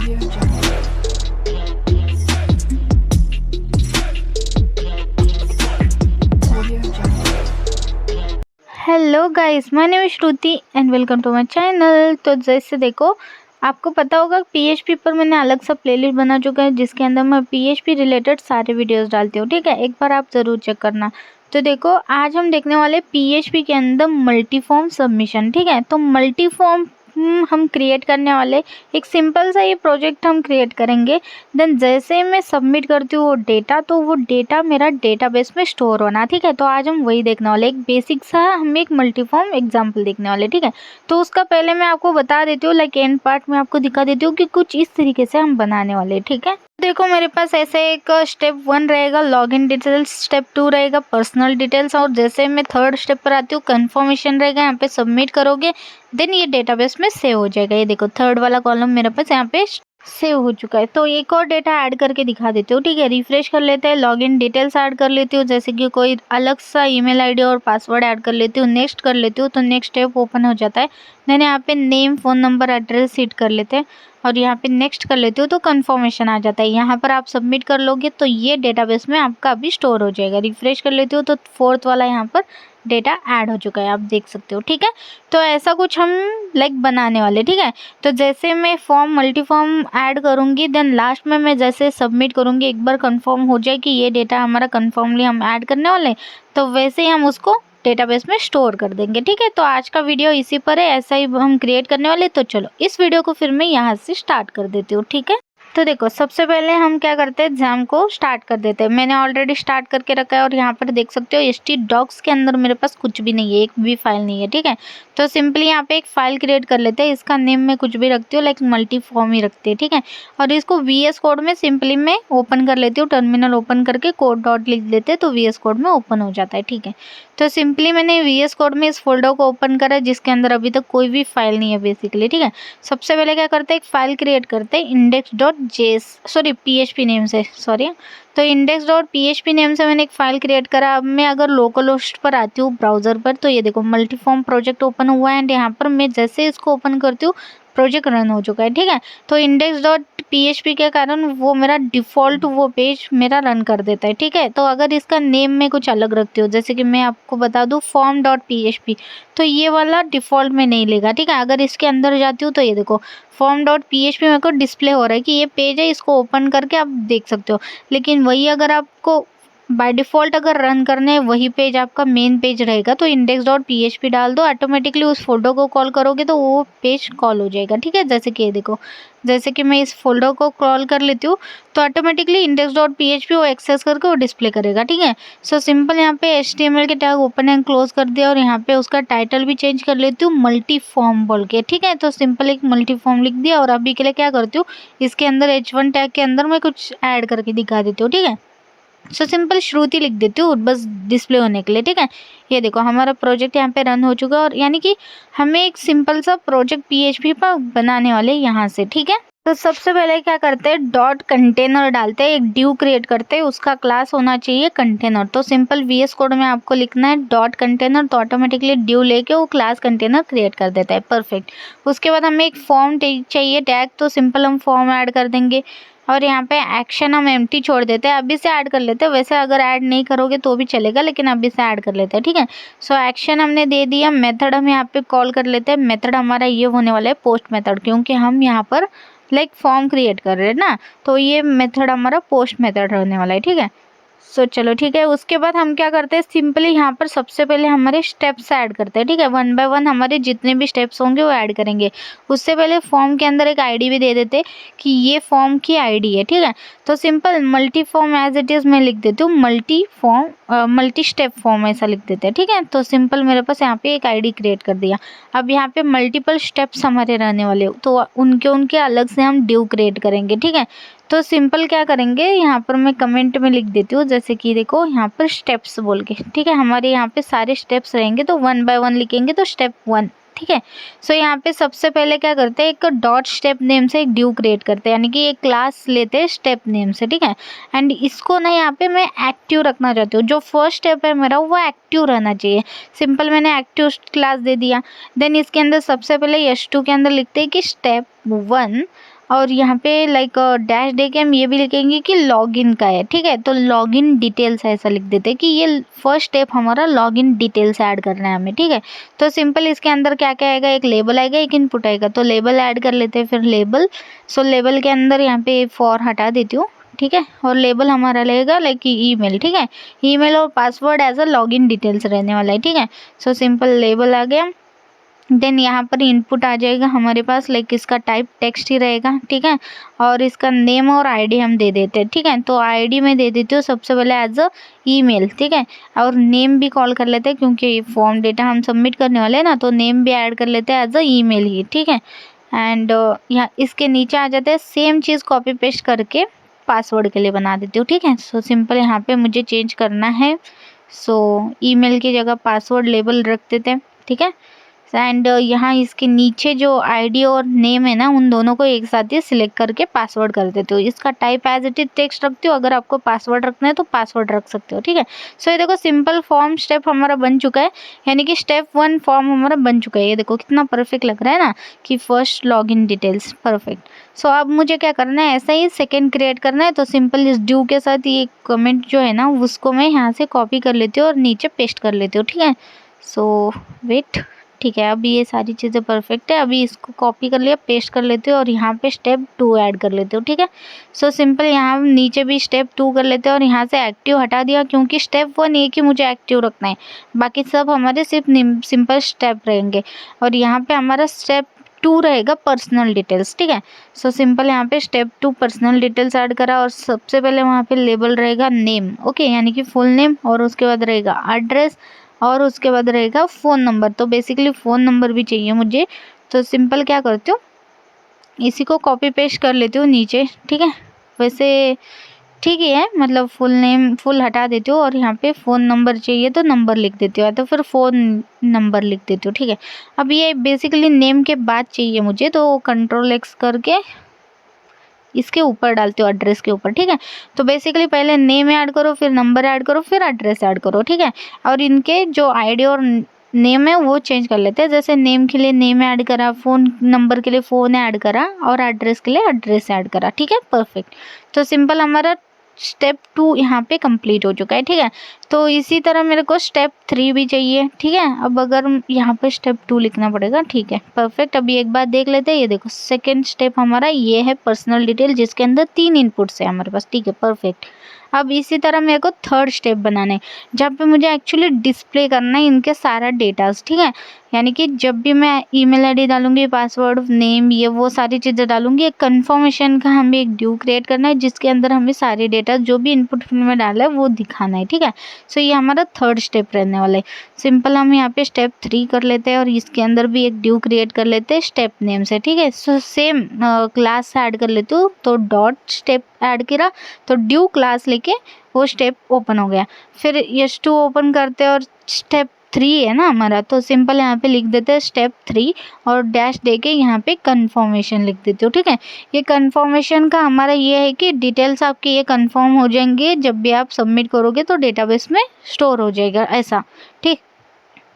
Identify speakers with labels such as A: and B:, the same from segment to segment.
A: Audio Jungle. Audio Jungle.
B: Hello guys, my name is Shruti and welcome to my channel. तो जैसे देखो, आपको पता होगा पीएचपी पर मैंने अलग सा प्लेलिस्ट बना चुका है जिसके अंदर मैं पीएचपी रिलेटेड सारे वीडियोस डालती हूँ। ठीक है, एक बार आप ज़रूर चेक करना। तो देखो, आज हम देखने वाले पीएचपी के अंदर मल्टीफॉर्म सबमिशन। ठीक है, तो मल्टीफॉर्म हम क्रिएट करने वाले एक सिंपल सा ये प्रोजेक्ट हम क्रिएट करेंगे। देन जैसे मैं सबमिट करती हूँ वो डेटा, तो वो डेटा मेरा डेटाबेस में स्टोर होना। ठीक है, तो आज हम वही देखने वाले, एक बेसिक सा हम एक मल्टीफॉर्म एग्जाम्पल देखने वाले। ठीक है, तो उसका पहले मैं आपको बता देती हूँ, लाइक एंड पार्ट में आपको दिखा देती हूँ कि कुछ इस तरीके से हम बनाने वाले। ठीक है, देखो मेरे पास ऐसे एक स्टेप 1 रहेगा लॉगिन डिटेल्स, स्टेप 2 रहेगा पर्सनल डिटेल्स, और जैसे मैं थर्ड स्टेप पर आती हूँ कन्फर्मेशन रहेगा। यहाँ पे सबमिट करोगे देन ये डेटाबेस में सेव हो जाएगा। ये देखो थर्ड वाला कॉलम मेरे पास यहाँ पे सेव हो चुका है। तो एक और डेटा ऐड करके दिखा देती हूँ। ठीक है, रिफ्रेश कर लेते हैं, लॉगिन डिटेल्स ऐड कर लेती हूँ, जैसे कि कोई अलग सा ईमेल आईडी और पासवर्ड ऐड कर लेती हूँ, नेक्स्ट कर लेती हूँ, तो नेक्स्ट स्टेप ओपन हो जाता है। मैंने यहाँ पे name, phone number, address seat कर लेते हैं और यहाँ पे नेक्स्ट कर लेती हूँ तो कंफर्मेशन आ जाता है। यहाँ पर आप सबमिट कर लोगे तो ये डेटाबेस में आपका अभी स्टोर हो जाएगा। रिफ्रेश कर लेती हूँ तो फोर्थ वाला यहाँ पर डेटा ऐड हो चुका है, आप देख सकते हो। ठीक है, तो ऐसा कुछ हम लाइक बनाने वाले। ठीक है, तो जैसे मैं फॉर्म मल्टीफॉर्म ऐड करूँगी देन लास्ट में मैं जैसे सबमिट करूँगी, एक बार कंफर्म हो जाए कि ये डेटा हमारा कंफर्मली हम ऐड करने वाले, तो वैसे ही हम उसको डेटाबेस में स्टोर कर देंगे। ठीक है, तो आज का वीडियो इसी पर है, ऐसा ही हम क्रिएट करने वाले। तो चलो इस वीडियो को फिर मैं यहाँ से स्टार्ट कर देती हूँ। ठीक है, तो देखो सबसे पहले हम क्या करते हैं, एग्जाम को स्टार्ट कर देते हैं। मैंने ऑलरेडी स्टार्ट करके रखा है और यहाँ पर देख सकते हो htdocs के अंदर मेरे पास कुछ भी नहीं है, एक भी फाइल नहीं है। ठीक है, तो सिंपली यहाँ पे एक फाइल क्रिएट कर लेते हैं। इसका नेम मैं कुछ भी रखती हूँ, लाइक मल्टीफॉर्म ही रखते हैं। ठीक है, और इसको VS कोड में सिंपली मैं ओपन कर लेती हूँ, टर्मिनल ओपन करके कोड डॉट लिख देते हैं तो VS कोड में ओपन हो जाता है। ठीक है, तो सिंपली मैंने VS कोड में इस फोल्डर को ओपन करा जिसके अंदर अभी तक कोई भी फाइल नहीं है बेसिकली। ठीक है, सबसे पहले क्या करते हैं, एक फाइल क्रिएट करते हैं PHP नेम से, सॉरी। तो index.php नेम से मैंने एक फाइल क्रिएट करा। अब मैं अगर लोकल होस्ट पर आती हूँ ब्राउज़र पर, तो ये देखो मल्टीफॉर्म प्रोजेक्ट ओपन हुआ है एंड यहाँ पर मैं जैसे इसको ओपन करती हूँ प्रोजेक्ट रन हो चुका है। ठीक है, तो index.php के कारण वो मेरा डिफ़ॉल्ट वो पेज मेरा रन कर देता है। ठीक है, तो अगर इसका नेम मैं कुछ अलग रखती हूँ, जैसे कि मैं आपको बता दूँ form.php, तो ये वाला डिफ़ॉल्ट में नहीं लेगा। ठीक है, अगर इसके अंदर जाती हूँ तो ये देखो form.php मेरे को डिस्प्ले हो रहा है कि ये पेज है, इसको ओपन करके आप देख सकते हो। लेकिन वही अगर आपको बाय डिफ़ॉल्ट अगर रन करने वही पेज आपका मेन पेज रहेगा, तो index.php डाल दो, ऑटोमेटिकली उस फोल्डर को कॉल करोगे तो वो पेज कॉल हो जाएगा। ठीक है, जैसे कि ये देखो, जैसे कि मैं इस फोल्डर को कॉल कर लेती हूँ तो ऑटोमेटिकली index.php वो एक्सेस करके वो डिस्प्ले करेगा। ठीक है, सो सिंपल यहाँ पे HTML के टैग ओपन एंड क्लोज कर दिया और यहाँ पे उसका टाइटल भी चेंज कर लेती हूँ मल्टीफॉर्म बोल के। ठीक है, तो सिंपल एक मल्टीफॉर्म लिख दिया और अभी के लिए क्या करती हूँ, इसके अंदर H1 टैग के अंदर मैं कुछ ऐड करके दिखा देती हूँ। ठीक है, सो सिंपल श्रुति लिख देती हूँ बस डिस्प्ले होने के लिए। ठीक है, ये देखो हमारा प्रोजेक्ट यहाँ पे रन हो चुका है और यानी कि हमें एक सिंपल सा प्रोजेक्ट PHP पर बनाने वाले यहाँ से। ठीक है, तो सबसे पहले क्या करते हैं, डॉट कंटेनर डालते हैं, एक ड्यू क्रिएट करते हैं, उसका क्लास होना चाहिए कंटेनर। तो सिंपल VS कोड में आपको लिखना है डॉट कंटेनर, तो ऑटोमेटिकली ड्यू लेके वो क्लास कंटेनर क्रिएट कर देता है। परफेक्ट। उसके बाद हमें एक फॉर्म चाहिए टैग, तो सिंपल हम फॉर्म ऐड कर देंगे और यहाँ पे एक्शन हम एम्प्टी छोड़ देते हैं। अभी से ऐड कर लेते हैं, वैसे अगर ऐड नहीं करोगे तो भी चलेगा, लेकिन अभी से ऐड कर लेते हैं। ठीक है, सो एक्शन हमने दे दिया। मेथड हम यहाँ पे कॉल कर लेते हैं। मेथड हमारा ये होने वाला है पोस्ट मेथड, क्योंकि हम यहाँ पर लाइक फॉर्म क्रिएट कर रहे हैं ना, तो ये मेथड हमारा पोस्ट मेथड रहने वाला है। ठीक है, सो चलो ठीक है। उसके बाद हम क्या करते हैं, सिंपली यहाँ पर सबसे पहले हमारे स्टेप्स ऐड करते हैं। ठीक है, 1 बाय 1 हमारे जितने भी स्टेप्स होंगे वो ऐड करेंगे। उससे पहले फॉर्म के अंदर एक आईडी भी दे देते हैं कि ये फॉर्म की आईडी है। ठीक है, तो simple multi form as it is मैं लिख देती हूँ, मल्टी स्टेप फॉर्म ऐसा लिख देते हैं। ठीक है, तो सिंपल मेरे पास यहाँ पे एक आईडी क्रिएट कर दिया। अब यहाँ पे मल्टीपल स्टेप्स हमारे रहने वाले, तो उनके अलग से हम ड्यू क्रिएट करेंगे। ठीक है, तो सिंपल क्या करेंगे, यहाँ पर मैं कमेंट में लिख देती हूँ, जैसे कि देखो यहाँ पर स्टेप्स बोल के। ठीक है, हमारे यहाँ पे सारे स्टेप्स रहेंगे तो 1 बाय 1 लिखेंगे, तो स्टेप 1। ठीक है, सो यहाँ पे सबसे पहले क्या करते हैं, एक डॉट स्टेप नेम से एक ड्यू क्रिएट करते हैं, यानी कि एक क्लास लेते हैं स्टेप नेम से। ठीक है, एंड इसको ना यहाँ पे मैं एक्टिव रखना चाहती हूँ, जो फर्स्ट स्टेप है मेरा वो एक्टिव रहना चाहिए। सिंपल मैंने एक्टिव क्लास दे दिया। देन इसके अंदर सबसे पहले S2 के अंदर लिखते हैं कि स्टेप 1 और यहाँ पे लाइक डैश दे के हम ये भी लिखेंगे कि लॉगिन का है, ठीक है। तो लॉगिन डिटेल्स ऐसा लिख देते हैं कि ये फर्स्ट स्टेप हमारा लॉगिन डिटेल्स ऐड करना है हमें, ठीक है। तो सिंपल इसके अंदर क्या क्या आएगा, एक लेबल आएगा, एक इनपुट आएगा। तो लेबल ऐड कर लेते हैं, फिर लेबल। सो लेबल के अंदर यहाँ पे फॉर हटा देती हूँ, ठीक है। और लेबल हमारा रहेगा लाइक ईमेल, ठीक है। ईमेल और password as a login details रहने वाला है, ठीक है। सो सिंपल लेबल आ गया। देन यहाँ पर इनपुट आ जाएगा हमारे पास, लाइक इसका टाइप टेक्स्ट ही रहेगा, ठीक है। और इसका नेम और आईडी हम दे देते हैं, ठीक है। तो आईडी में दे देती हूँ सबसे पहले एज अ ईमेल, ठीक है। और नेम भी कॉल कर लेते हैं क्योंकि फॉर्म डेटा हम सबमिट करने वाले हैं ना, तो नेम भी ऐड कर लेते हैं एज अ ईमेल ही, ठीक है। एंड यहाँ इसके नीचे आ जाते हैं, सेम चीज़ कॉपी पेस्ट करके पासवर्ड के लिए बना देती हूँ, ठीक है। सो सिंपल यहाँ पे मुझे चेंज करना है। सो ईमेल की जगह पासवर्ड लेबल रख देते हैं, ठीक है। एंड यहाँ इसके नीचे जो आईडी और नेम है ना, उन दोनों को एक साथ ही सिलेक्ट करके पासवर्ड कर देते हो। इसका type as it is text रखती हो, अगर आपको पासवर्ड रखना है तो पासवर्ड रख सकते हो, ठीक है। सो ये देखो सिंपल फॉर्म स्टेप हमारा बन चुका है, यानी कि स्टेप 1 फॉर्म हमारा बन चुका है। ये देखो कितना परफेक्ट लग रहा है ना, कि फर्स्ट लॉगिन डिटेल्स परफेक्ट। सो अब मुझे क्या करना है, ऐसा ही सेकेंड क्रिएट करना है। तो सिंपल इस ड्यू के साथ ये कमेंट जो है ना, उसको मैं यहाँ से कॉपी कर लेती हूँ और नीचे पेस्ट कर लेती हूँ, ठीक है। सो वेट, ठीक है। अभी ये सारी चीज़ें परफेक्ट है। अभी इसको कॉपी कर लिया, पेस्ट कर लेते हो और यहाँ पे स्टेप 2 ऐड कर लेते हो, ठीक है। सो सिंपल यहाँ नीचे भी स्टेप 2 कर लेते हो और यहाँ से एक्टिव हटा दिया, क्योंकि स्टेप 1 एक ही मुझे एक्टिव रखना है, बाकी सब हमारे सिर्फ सिंपल स्टेप रहेंगे। और यहाँ पे हमारा स्टेप 2 रहेगा पर्सनल डिटेल्स, ठीक है। सो सिंपल यहाँ पे स्टेप 2 पर्सनल डिटेल्स ऐड करा और सबसे पहले वहाँ पे लेबल रहेगा नेम, ओके, यानी कि फुल नेम। और उसके बाद रहेगा एड्रेस और उसके बाद रहेगा फ़ोन नंबर। तो बेसिकली फ़ोन नंबर भी चाहिए मुझे। तो सिंपल क्या करती हूँ, इसी को कॉपी पेस्ट कर लेती हूँ नीचे, ठीक है। वैसे ठीक ही है, मतलब फुल नेम फुल हटा देती हूँ और यहाँ पे फ़ोन नंबर चाहिए तो नंबर लिख देती हूँ, या तो फिर फ़ोन नंबर लिख देती हूँ, ठीक है। अब ये बेसिकली नेम के बाद चाहिए मुझे, तो कंट्रोल X करके इसके ऊपर डालती हूँ, एड्रेस के ऊपर, ठीक है। तो बेसिकली पहले नेम ऐड करो, फिर नंबर ऐड करो, फिर एड्रेस ऐड करो, ठीक है। और इनके जो आईडी और नेम है वो चेंज कर लेते हैं। जैसे नेम के लिए नेम ऐड करा, फ़ोन नंबर के लिए फ़ोन ऐड करा और एड्रेस के लिए एड्रेस ऐड करा, ठीक है, परफेक्ट। तो सिंपल हमारा स्टेप 2 यहाँ पे कंप्लीट हो चुका है, ठीक है। तो इसी तरह मेरे को स्टेप 3 भी चाहिए, ठीक है। अब अगर यहाँ पे स्टेप 2 लिखना पड़ेगा, ठीक है, परफेक्ट। अभी एक बार देख लेते हैं। ये देखो सेकेंड स्टेप हमारा ये है पर्सनल डिटेल, जिसके अंदर 3 इनपुट्स है हमारे पास, ठीक है, परफेक्ट। अब इसी तरह मेरे को थर्ड स्टेप बनाना है, जहाँ पे मुझे एक्चुअली डिस्प्ले करना है इनके सारा डेटास, ठीक है। यानी कि जब भी मैं ईमेल आईडी डालूंगी, पासवर्ड, नेम, ये वो सारी चीज़ें डालूंगी, एक कन्फर्मेशन का हमें एक ड्यू क्रिएट करना है, जिसके अंदर हमें सारे डेटा जो भी इनपुट में डाला है वो दिखाना है, ठीक है। सो ये हमारा थर्ड स्टेप रहने वाला है। सिंपल हम यहाँ पे स्टेप 3 कर लेते हैं और इसके अंदर भी एक ड्यू क्रिएट कर लेते हैं स्टेप नेम से, ठीक है। सो सेम क्लास ऐड कर लेती हूँ, तो डॉट स्टेप ऐड करा, तो ड्यू क्लास लेके वो स्टेप ओपन हो गया। फिर यस टू ओपन करते हैं और स्टेप 3 है ना हमारा, तो सिंपल यहाँ पे लिख देते हैं स्टेप 3 और डैश दे के यहाँ पे कन्फर्मेशन लिख देते हो, ठीक है। ये कन्फर्मेशन का हमारा ये है कि डिटेल्स आपकी ये कन्फर्म हो जाएंगे, जब भी आप सबमिट करोगे तो डेटाबेस में स्टोर हो जाएगा, ऐसा, ठीक।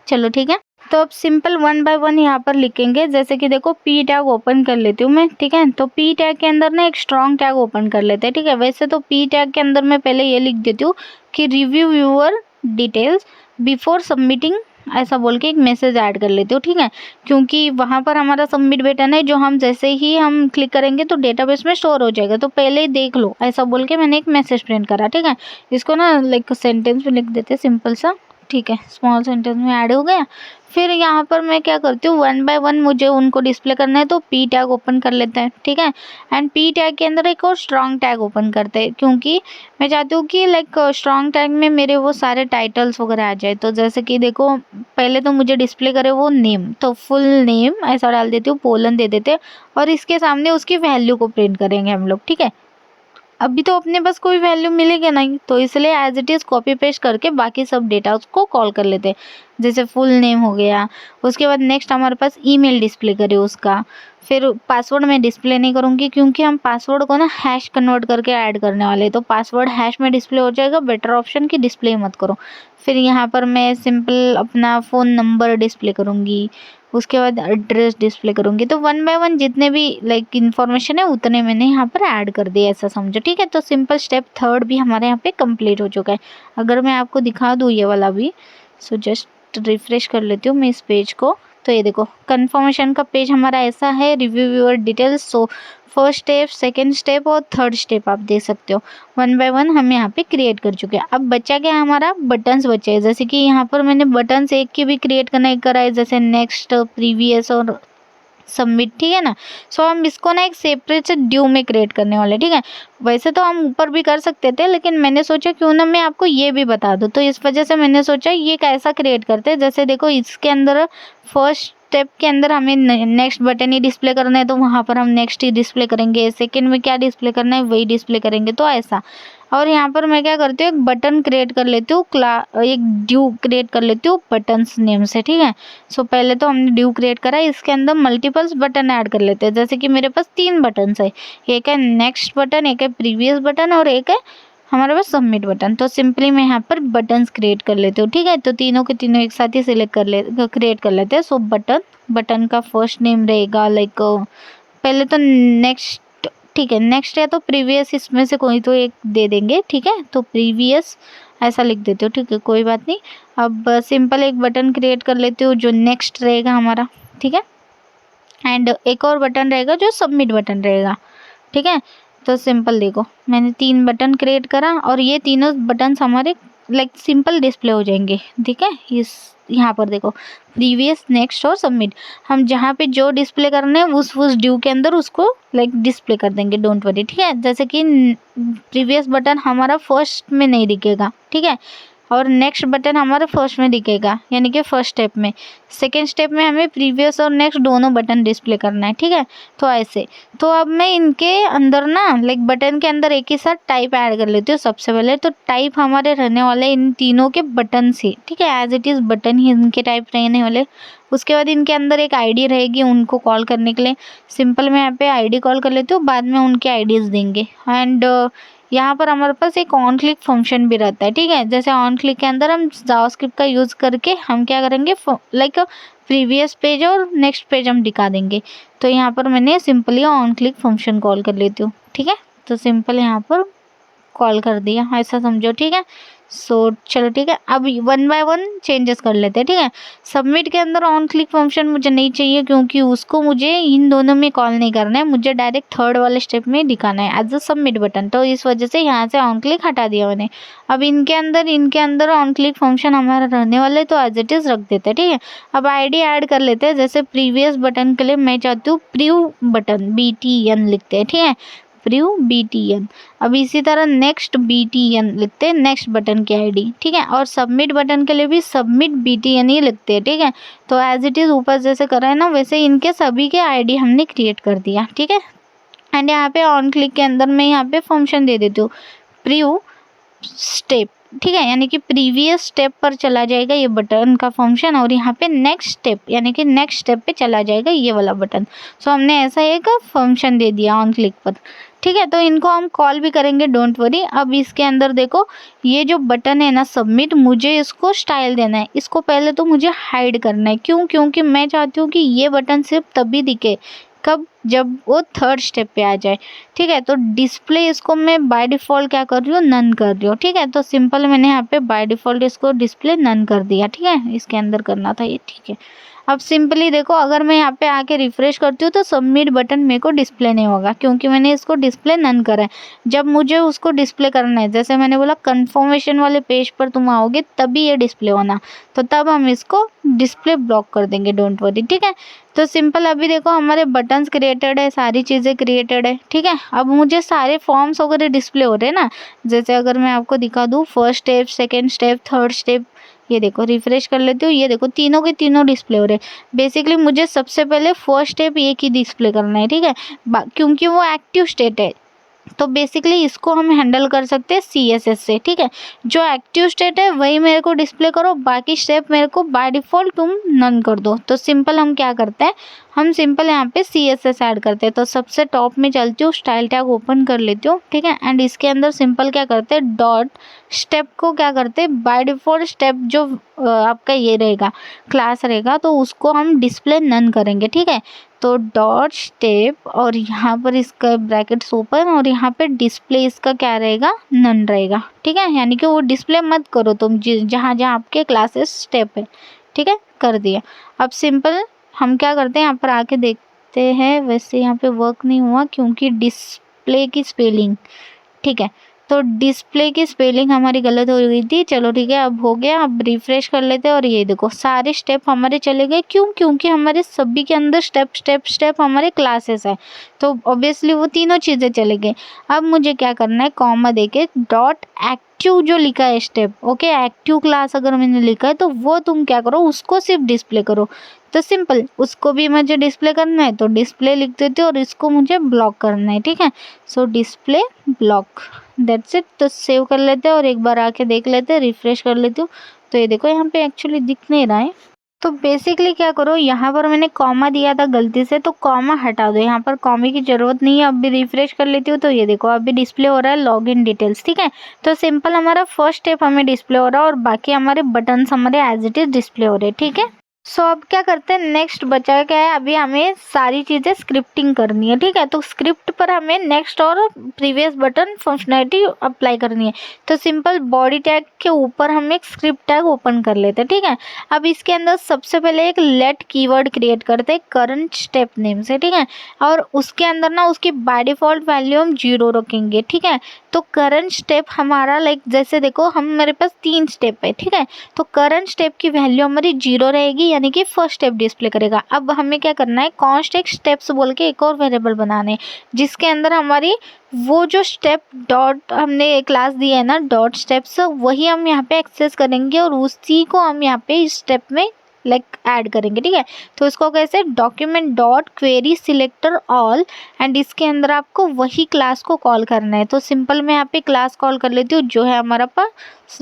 B: चलो ठीक है। तो अब सिंपल 1 बाय 1 यहाँ पर लिखेंगे। जैसे कि देखो पी टैग ओपन कर लेती हूँ मैं, ठीक है। तो पी टैग के अंदर ना एक स्ट्रॉन्ग टैग ओपन कर लेते हैं, ठीक है। वैसे तो पी टैग के अंदर मैं पहले ये लिख देती हूँ कि review viewer details before submitting, ऐसा बोल के एक मैसेज ऐड कर लेती हूँ, ठीक है। क्योंकि वहाँ पर हमारा सबमिट बटन है, जो हम जैसे ही हम क्लिक करेंगे तो डेटाबेस में स्टोर हो जाएगा, तो पहले ही देख लो, ऐसा बोल के मैंने एक मैसेज प्रिंट करा, ठीक है। इसको ना लाइक सेंटेंस में लिख देते सिंपल सा, ठीक है, स्मॉल सेंटेंस में ऐड हो गया। फिर यहाँ पर मैं क्या करती हूँ, 1 बाय 1 मुझे उनको डिस्प्ले करना है, तो पी टैग ओपन कर लेते हैं, ठीक है। एंड पी टैग के अंदर एक और स्ट्रॉन्ग टैग ओपन करते हैं, क्योंकि मैं चाहती हूँ कि लाइक स्ट्रॉन्ग टैग में मेरे वो सारे टाइटल्स वगैरह आ जाए। तो जैसे कि देखो पहले तो मुझे डिस्प्ले करे वो नेम, तो फुल नेम ऐसा डाल देती हूँ, कोलन दे देते और इसके सामने उसकी वैल्यू को प्रिंट करेंगे हम लोग, ठीक है। अभी तो अपने पास कोई वैल्यू मिलेगी नहीं, तो इसलिए as it is copy paste करके बाकी सब डेटा उसको कॉल कर लेते हैं। जैसे फुल नेम हो गया, उसके बाद नेक्स्ट हमारे पास ईमेल डिस्प्ले करे उसका। फिर पासवर्ड मैं डिस्प्ले नहीं करूँगी, क्योंकि हम पासवर्ड को ना हैश कन्वर्ट करके ऐड करने वाले हैं, तो पासवर्ड हैश में डिस्प्ले हो जाएगा, बेटर ऑप्शन की डिस्प्ले मत करो। फिर यहाँ पर मैं सिंपल अपना फ़ोन नंबर डिस्प्ले करूँगी, उसके बाद एड्रेस डिस्प्ले करूँगी। तो वन बाय वन जितने भी लाइक इन्फॉर्मेशन है उतने मैंने यहाँ पर ऐड कर दिया, ऐसा समझो, ठीक है। तो सिंपल स्टेप थर्ड भी हमारे यहाँ पे कंप्लीट हो चुका है। अगर मैं आपको दिखा दूँ ये वाला भी, सो जस्ट रिफ्रेश कर लेती हूँ मैं इस पेज को। तो ये देखो कंफर्मेशन का पेज हमारा ऐसा है, review viewer details. So first step, second step और थर्ड स्टेप आप देख सकते हो, वन बाय वन हम यहाँ पे क्रिएट कर चुके हैं। अब बचा क्या हमारा, बटन्स बचे हैं। जैसे कि यहाँ पर मैंने बटन्स एक की भी क्रिएट करना एक करा है, जैसे नेक्स्ट, प्रीवियस और सबमिट, ठीक है ना। सो हम इसको ना एक सेपरेट से ड्यू में क्रिएट करने वाले, ठीक है। वैसे तो हम ऊपर भी कर सकते थे, लेकिन मैंने सोचा क्यों ना मैं आपको ये भी बता दूँ, तो इस वजह से मैंने सोचा ये कैसा क्रिएट करते हैं। जैसे देखो इसके अंदर फर्स्ट स्टेप के अंदर हमें नेक्स्ट बटन ही डिस्प्ले करना है, तो वहाँ पर हम नेक्स्ट ही डिस्प्ले करेंगे। सेकंड में क्या डिस्प्ले करना है वही डिस्प्ले करेंगे, तो ऐसा। और यहाँ पर मैं क्या करती हूँ, एक बटन क्रिएट कर लेती हूँ, एक ड्यू क्रिएट कर लेती हूँ बटन्स नेम से, ठीक है। सो पहले तो हमने ड्यू क्रिएट करा, इसके अंदर मल्टीपल्स बटन ऐड कर लेते हैं। जैसे कि मेरे पास 3 बटन्स है, एक है नेक्स्ट बटन, एक है प्रीवियस बटन और एक है हमारे पास सबमिट बटन। तो सिंपली मैं यहाँ पर बटन्स क्रिएट कर लेती हूँ, ठीक है। तो तीनों के तीनों एक साथ ही क्रिएट कर लेते हैं। सो बटन का फर्स्ट नेम रहेगा लाइक पहले तो नेक्स्ट, ठीक है, नेक्स्ट या तो प्रीवियस, इसमें से कोई तो एक दे देंगे, ठीक है। तो प्रीवियस ऐसा लिख देते हो, ठीक है, कोई बात नहीं। अब सिंपल एक बटन क्रिएट कर लेती हूँ जो नेक्स्ट रहेगा हमारा, ठीक है। एंड एक और बटन रहेगा जो सबमिट बटन रहेगा, ठीक है। तो सिंपल देखो मैंने 3 बटन क्रिएट करा और ये तीनों बटन्स हमारे लाइक सिंपल डिस्प्ले हो जाएंगे, ठीक है। इस यहाँ पर देखो प्रीवियस, नेक्स्ट और सबमिट, हम जहाँ पे जो डिस्प्ले करने हैं उस ड्यू के अंदर उसको लाइक डिस्प्ले कर देंगे, डोंट वरी, ठीक है। जैसे कि प्रीवियस बटन हमारा फर्स्ट में नहीं दिखेगा, ठीक है, और नेक्स्ट बटन हमारा फर्स्ट में दिखेगा, यानी कि फर्स्ट स्टेप में। सेकेंड स्टेप में हमें प्रीवियस और नेक्स्ट दोनों बटन डिस्प्ले करना है, ठीक है। तो ऐसे, तो अब मैं इनके अंदर ना लाइक बटन के अंदर एक ही साथ टाइप ऐड कर लेती हूँ। सबसे पहले तो टाइप हमारे रहने वाले इन तीनों के बटन से, ठीक है, एज इट इज़ बटन ही इनके टाइप रहने वाले। उसके बाद इनके अंदर एक आईडी रहेगी उनको कॉल करने के लिए। सिंपल मैं यहाँ पे आईडी कॉल कर लेती हूँ, बाद में उनके आईडीज़ देंगे। एंड यहाँ पर हमारे पास एक ऑन क्लिक फंक्शन भी रहता है, ठीक है। जैसे ऑन क्लिक के अंदर हम जावास्क्रिप्ट का यूज़ करके हम क्या करेंगे, लाइक प्रीवियस पेज और नेक्स्ट पेज हम दिखा देंगे। तो यहाँ पर मैंने simply on click function call कर लेती हूँ, ठीक है। तो सिंपल यहाँ पर कॉल कर दिया, ऐसा समझो, ठीक है। सो चलो ठीक है, अब वन बाय वन चेंजेस कर लेते हैं, ठीक है। सबमिट के अंदर ऑन क्लिक फंक्शन मुझे नहीं चाहिए, क्योंकि उसको मुझे इन दोनों में कॉल नहीं करना है, मुझे डायरेक्ट थर्ड वाले स्टेप में दिखाना है एज अ सबमिट बटन। तो इस वजह से यहाँ से ऑन क्लिक हटा दिया मैंने। अब इनके अंदर ऑन क्लिक फंक्शन हमारा रहने वाले, तो एज इट इज़ रख देते हैं, ठीक है। अब आईडी ऐड कर लेते हैं। जैसे प्रीवियस बटन के लिए मैं चाहती हूँ प्रीव्यू बटन, BTN लिखते हैं, ठीक है, प्रीव्यू BTN। अब इसी तरह नेक्स्ट BTN लिखते हैं, नेक्स्ट बटन की आईडी, ठीक है। और सबमिट बटन के लिए भी सबमिट BTN ही लिखते हैं, ठीक है। तो एज इट इज़ ऊपर जैसे कर रहे हैं ना, वैसे इनके सभी के आईडी हमने क्रिएट कर दिया, ठीक है। एंड यहाँ पे ऑन क्लिक के अंदर मैं यहाँ पे फंक्शन दे देती हूँ प्रीव्यू स्टेप, ठीक है, यानी कि प्रीवियस स्टेप पर चला जाएगा ये बटन का फंक्शन, और यहाँ पे नेक्स्ट स्टेप यानी कि नेक्स्ट स्टेप पे चला जाएगा ये वाला बटन। सो हमने ऐसा एक फंक्शन दे दिया ऑन क्लिक पर, ठीक है। तो इनको हम कॉल भी करेंगे, डोंट वरी। अब इसके अंदर देखो ये जो बटन है ना सबमिट, मुझे इसको स्टाइल देना है। इसको पहले तो मुझे हाइड करना है, क्यों, क्योंकि मैं चाहती हूँ कि ये बटन सिर्फ तभी दिखे कब, जब वो थर्ड स्टेप पे आ जाए, ठीक है। तो डिस्प्ले इसको मैं बाय डिफ़ॉल्ट क्या कर रही हूँ, नन कर रही हूँ, ठीक है। तो सिंपल मैंने यहाँ पे बाय डिफ़ॉल्ट इसको डिस्प्ले नन कर दिया, ठीक है। इसके अंदर करना था ये, ठीक है। अब सिंपली देखो अगर मैं यहाँ पे आके रिफ्रेश करती हूँ तो सबमिट बटन मेरे को डिस्प्ले नहीं होगा, क्योंकि मैंने इसको डिस्प्ले नन करा है। जब मुझे उसको डिस्प्ले करना है, जैसे मैंने बोला कन्फर्मेशन वाले पेज पर तुम आओगे तभी ये डिस्प्ले होना, तो तब हम इसको डिस्प्ले ब्लॉक कर देंगे, डोंट वरी, ठीक है। तो सिंपल अभी देखो हमारे बटन्स क्रिएटेड है, सारी चीज़ें क्रिएटेड है, ठीक है। अब मुझे सारे फॉर्म्स वगैरह डिस्प्ले हो रहे हैं ना। जैसे अगर मैं आपको दिखा दूँ first step, second step, third step, ये देखो रिफ्रेश कर लेती हूँ, ये देखो तीनों के तीनों डिस्प्ले हो रहे हैं। बेसिकली मुझे सबसे पहले फर्स्ट स्टेप एक ही डिस्प्ले करना है, ठीक है, क्योंकि वो एक्टिव स्टेट है, तो बेसिकली इसको हम हैंडल कर सकते हैं CSS से, ठीक है। जो एक्टिव स्टेट है वही मेरे को डिस्प्ले करो, बाकी स्टेप मेरे को बाय डिफ़ॉल्ट तुम नन कर दो। तो सिंपल हम क्या करते हैं, हम सिंपल यहाँ पे CSS ऐड करते हैं। तो सबसे टॉप में चलती हूँ, स्टाइल टैग ओपन कर लेती हूँ, ठीक है। एंड इसके अंदर सिंपल क्या करते हैं, डॉट स्टेप को क्या करते हैं, बाय डिफ़ॉल्ट स्टेप जो आपका ये रहेगा क्लास रहेगा, तो उसको हम डिस्प्ले नन करेंगे, ठीक है। तो डॉट स्टेप और यहाँ पर इसका ब्रैकेट्स ओपन और यहाँ पे डिस्प्ले इसका क्या रहेगा, नन रहेगा, ठीक है। यानी कि वो डिस्प्ले मत करो तुम जहाँ जहाँ आपके क्लासेस स्टेप है, ठीक है, कर दिया। अब सिंपल हम क्या करते हैं, यहाँ पर आके देखते हैं। वैसे यहाँ पे वर्क नहीं हुआ क्योंकि डिस्प्ले की स्पेलिंग, ठीक है, तो डिस्प्ले की स्पेलिंग हमारी गलत हो गई थी। चलो ठीक है, अब हो गया। अब रिफ्रेश कर लेते हैं और ये देखो सारे स्टेप हमारे चले गए। क्यों? क्योंकि हमारे सभी के अंदर स्टेप स्टेप स्टेप हमारे क्लासेस है, तो ऑब्वियसली वो तीनों चीज़ें चले गई। अब मुझे क्या करना है, कॉमा देके डॉट एक्टिव जो लिखा है स्टेप, ओके, एक्टिव क्लास अगर मैंने लिखा है तो वो तुम क्या करो, उसको सिर्फ डिस्प्ले करो। तो सिंपल उसको भी मुझे डिस्प्ले करना है तो डिस्प्ले लिख देती हूँ और इसको मुझे ब्लॉक करना है, ठीक है। सो डिस्प्ले ब्लॉक, दैट्स इट। तो सेव कर लेते हैं और एक बार आके देख लेते हैं, रिफ्रेश कर लेती हूँ। तो ये देखो यहाँ पे एक्चुअली दिख नहीं रहा है। तो बेसिकली क्या करो, यहाँ पर मैंने कॉमा दिया था गलती से, तो कॉमा हटा दो, यहाँ पर कॉमे की ज़रूरत नहीं है। अब भी रिफ्रेश कर लेती हूँ तो ये देखो अभी डिस्प्ले हो रहा है लॉगिन डिटेल्स, ठीक है। तो सिंपल हमारा फर्स्ट स्टेप हमें डिस्प्ले हो रहा है और बाकी हमारे बटन्स हमारे एज इट इज़ डिस्प्ले हो रहे हैं, ठीक है। सो अब क्या करते हैं, नेक्स्ट बचा क्या है, अभी हमें सारी चीज़ें स्क्रिप्टिंग करनी है, ठीक है। तो स्क्रिप्ट पर हमें नेक्स्ट और प्रीवियस बटन फंक्शनैलिटी अप्लाई करनी है। तो सिंपल बॉडी टैग के ऊपर हम एक स्क्रिप्ट टैग ओपन कर लेते हैं, ठीक है। अब इसके अंदर सबसे पहले एक लेट कीवर्ड क्रिएट करते हैं करंट स्टेप नेम से, ठीक है। और उसके अंदर ना उसकी बाय डिफ़ॉल्ट वैल्यू हम 0 रखेंगे, ठीक है। तो करंट स्टेप हमारा लाइक जैसे देखो हम मेरे पास 3 स्टेप है, ठीक है। तो करंट स्टेप की वैल्यू हमारी 0 रहेगी, यानी कि फर्स्ट स्टेप डिस्प्ले करेगा। अब हमें क्या करना है, कॉन्स्ट एक स्टेप्स बोल के एक और वेरिएबल बनाने, जिसके अंदर हमारी वो जो स्टेप डॉट हमने क्लास दी है ना, डॉट स्टेप्स, वही हम यहाँ पे एक्सेस करेंगे और उसी को हम यहाँ पे इस स्टेप में लाइक ऐड करेंगे, ठीक है। तो इसको कैसे, document dot query selector all, and इसके अंदर आपको वही क्लास को कॉल करना है। तो सिंपल मैं यहाँ पे क्लास कॉल कर लेती हूँ जो है हमारा पास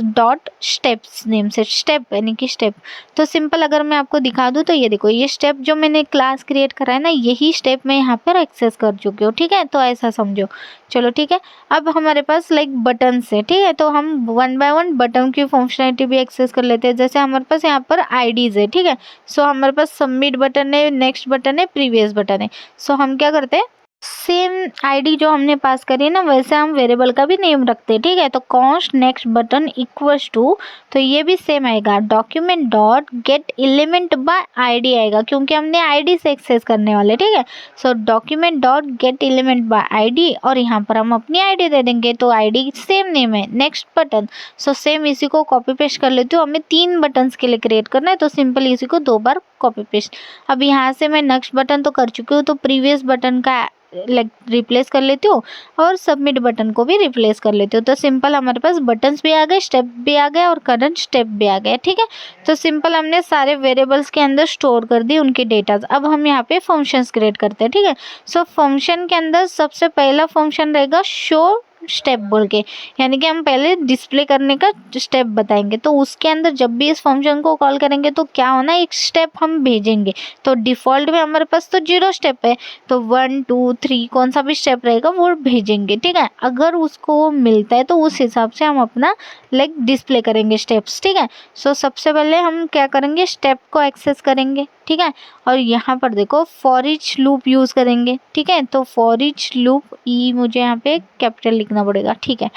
B: डॉट स्टेप्स नेम से, स्टेप यानी कि स्टेप। तो सिंपल अगर मैं आपको दिखा दूँ तो ये देखो, ये स्टेप जो मैंने क्लास क्रिएट करा है ना, यही स्टेप मैं यहाँ पर एक्सेस कर चुकी हूँ, ठीक है। तो ऐसा समझो, चलो ठीक है। अब हमारे पास लाइक बटन्स है, ठीक है। तो हम 1 बाय 1 बटन की फंक्शनैलिटी भी एक्सेस कर लेते हैं। जैसे हमारे पास यहाँ पर आईडीज़ है, ठीक है। सो हमारे पास सबमिट बटन है, नेक्स्ट बटन है, प्रीवियस बटन है। सो हम क्या करते हैं, सेम आईडी जो हमने पास करी है ना, वैसे हम वेरिएबल का भी नेम रखते हैं, ठीक है। तो const next button equals to, तो ये भी सेम आएगा, document dot get element by ID आएगा, क्योंकि हमने आईडी से एक्सेस करने वाले, ठीक है। So document dot get element by ID और यहाँ पर हम अपनी आईडी दे देंगे, तो आईडी सेम नेम है, नेक्स्ट बटन। सो सेम इसी को कॉपी पेस्ट कर लेती हूँ। हमें 3 बटन्स के लिए क्रिएट करना है, तो सिंपल इसी को 2 बार कॉपी पेस्ट। अब यहाँ से मैं नेक्स्ट बटन तो कर चुकी हूँ, तो प्रीवियस बटन का लाइक रिप्लेस कर लेती हूँ और सबमिट बटन को भी रिप्लेस कर लेती हूँ। तो सिंपल हमारे पास बटन्स भी आ गए, स्टेप भी आ गए और करंट स्टेप भी आ गए, ठीक है। तो सिंपल हमने सारे वेरिएबल्स के अंदर स्टोर कर दी उनके डेटाज। अब हम यहाँ पे फंक्शंस क्रिएट करते हैं, ठीक है। सो फंक्शन के अंदर सबसे पहला फंक्शन रहेगा शो स्टेप बोल के, यानी कि हम पहले डिस्प्ले करने का स्टेप बताएंगे। तो उसके अंदर जब भी इस फंक्शन को कॉल करेंगे तो क्या होना, एक स्टेप हम भेजेंगे। तो डिफ़ॉल्ट में हमारे पास तो 0 स्टेप है, तो 1 2 3 कौन सा भी स्टेप रहेगा वो भेजेंगे, ठीक है। अगर उसको वो मिलता है तो उस हिसाब से हम अपना लाइक डिस्प्ले करेंगे स्टेप्स, ठीक है। सो सबसे पहले हम क्या करेंगे, स्टेप को एक्सेस करेंगे, ठीक है। और यहाँ पर देखो फॉर ईच लूप यूज़ करेंगे, ठीक है। तो फॉर ईच लूप ई मुझे यहाँ पे कैपिटल लिखना पड़ेगा, ठीक है।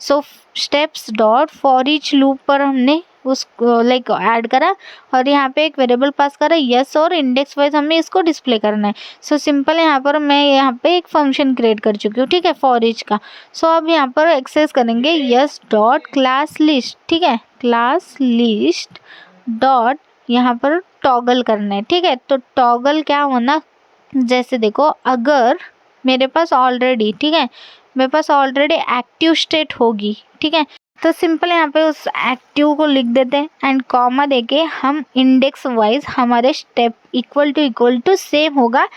B: So steps dot for each loop पर हमने उस लाइक ऐड करा और यहाँ पे एक वेरिएबल पास करा यस, और इंडेक्स वाइज हमें इसको डिस्प्ले करना है। सो सिंपल यहाँ पर मैं यहाँ पे एक फंक्शन क्रिएट कर चुकी हूँ, ठीक है, फॉर ईच का। सो अब यहाँ पर एक्सेस करेंगे यस डॉट क्लास लिस्ट, ठीक है, क्लास लिस्ट डॉट यहाँ पर टॉगल करना है, ठीक है। तो टॉगल क्या होना, जैसे देखो अगर मेरे पास ऑलरेडी, ठीक है, मेरे पास ऑलरेडी एक्टिव स्टेट होगी, ठीक है। तो सिंपल यहाँ पे उस एक्टिव को लिख देते हैं एंड कॉमा देके हम इंडेक्स वाइज हमारे स्टेप इक्वल टू सेम होगा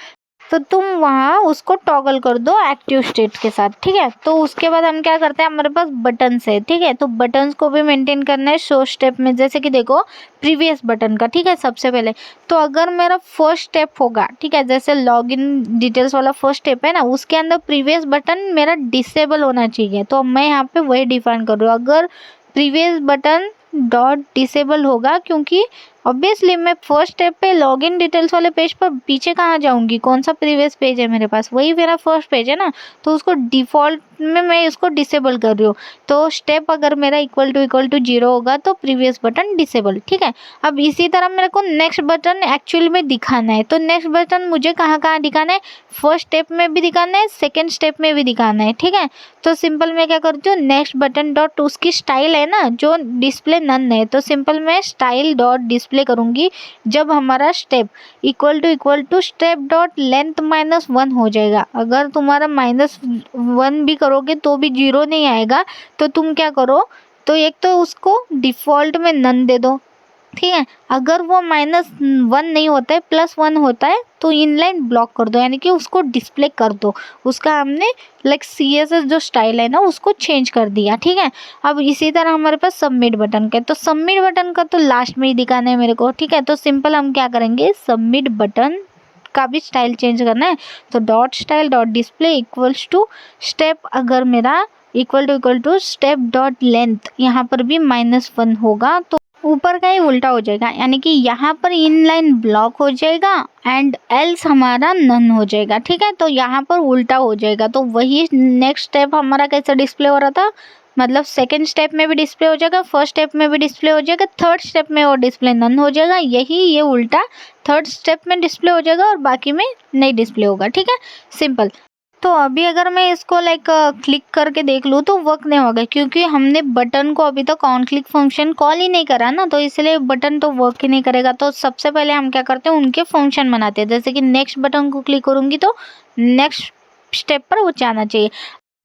B: तो तुम वहाँ उसको टॉगल कर दो एक्टिव स्टेट के साथ, ठीक है। तो उसके बाद हम क्या करते हैं, हमारे पास बटन्स है, ठीक है। तो बटन्स को भी मेंटेन करना है शो स्टेप में, जैसे कि देखो प्रीवियस बटन का, ठीक है। सबसे पहले तो अगर मेरा फर्स्ट स्टेप होगा, ठीक है, जैसे लॉगिन डिटेल्स वाला फर्स्ट स्टेप है ना, उसके अंदर प्रीवियस बटन मेरा डिसेबल होना चाहिए। तो मैं यहाँ पे वही डिफाइन कर रही हूँ, अगर प्रीवियस बटन डॉट डिसेबल होगा, क्योंकि ऑब्वियसली मैं फर्स्ट स्टेप पे लॉगिन डिटेल्स वाले पेज पर पीछे कहाँ जाऊंगी, कौन सा प्रीवियस पेज है मेरे पास, वही मेरा फर्स्ट पेज है ना। तो उसको डिफ़ॉल्ट में मैं इसको डिसेबल कर रही हूँ। तो स्टेप अगर मेरा इक्वल टू 0 होगा तो प्रीवियस बटन डिसेबल, ठीक है। अब इसी तरह मेरे को नेक्स्ट बटन एक्चुअली में दिखाना है। तो नेक्स्ट बटन मुझे कहाँ कहाँ दिखाना है, फर्स्ट स्टेप में भी दिखाना है, सेकेंड स्टेप में भी दिखाना है, ठीक है। तो सिंपल मैं क्या करती हूँ, नेक्स्ट बटन डॉट उसकी स्टाइल है ना जो डिस्प्ले नन है, तो सिंपल मैं स्टाइल डॉट डिस्प्ले करूँगी जब हमारा step equal to step dot length -1 हो जाएगा। अगर तुम्हारा -1 भी करोगे तो भी 0 नहीं आएगा। तो तुम क्या करो, तो एक तो उसको डिफ़ॉल्ट में नन दे दो, ठीक है। अगर वो -1 नहीं होता है, +1 होता है, तो इनलाइन ब्लॉक कर दो, यानी कि उसको डिस्प्ले कर दो। उसका हमने लाइक CSS जो स्टाइल है ना उसको चेंज कर दिया, ठीक है। अब इसी तरह हमारे पास सबमिट बटन का है, तो सबमिट बटन का तो लास्ट में ही दिखाना है मेरे को, ठीक है। तो सिंपल हम क्या करेंगे, सबमिट बटन का भी स्टाइल चेंज करना है। तो dot style dot display equals to step, अगर मेरा equal to step dot length यहाँ पर भी -1 होगा तो ऊपर का ही उल्टा हो जाएगा, यानी कि यहाँ पर इनलाइन ब्लॉक हो जाएगा एंड एल्स हमारा नन हो जाएगा, ठीक है। तो यहाँ पर उल्टा हो जाएगा। तो वही नेक्स्ट स्टेप हमारा कैसा डिस्प्ले हो रहा था, मतलब सेकंड स्टेप में भी डिस्प्ले हो जाएगा, फर्स्ट स्टेप में भी डिस्प्ले हो जाएगा, थर्ड स्टेप में वो डिस्प्ले नन हो जाएगा, यही ये उल्टा थर्ड स्टेप में डिस्प्ले हो जाएगा और बाकी में नहीं डिस्प्ले होगा, ठीक है, सिंपल। तो अभी अगर मैं इसको लाइक क्लिक करके देख लूँ तो वर्क नहीं होगा, क्योंकि हमने बटन को अभी तक ऑन क्लिक फंक्शन कॉल ही नहीं करा ना, तो इसलिए बटन तो वर्क ही नहीं करेगा। तो सबसे पहले हम क्या करते हैं, उनके फंक्शन बनाते हैं। जैसे कि नेक्स्ट बटन को क्लिक करूँगी तो नेक्स्ट स्टेप पर वो जाना चाहिए।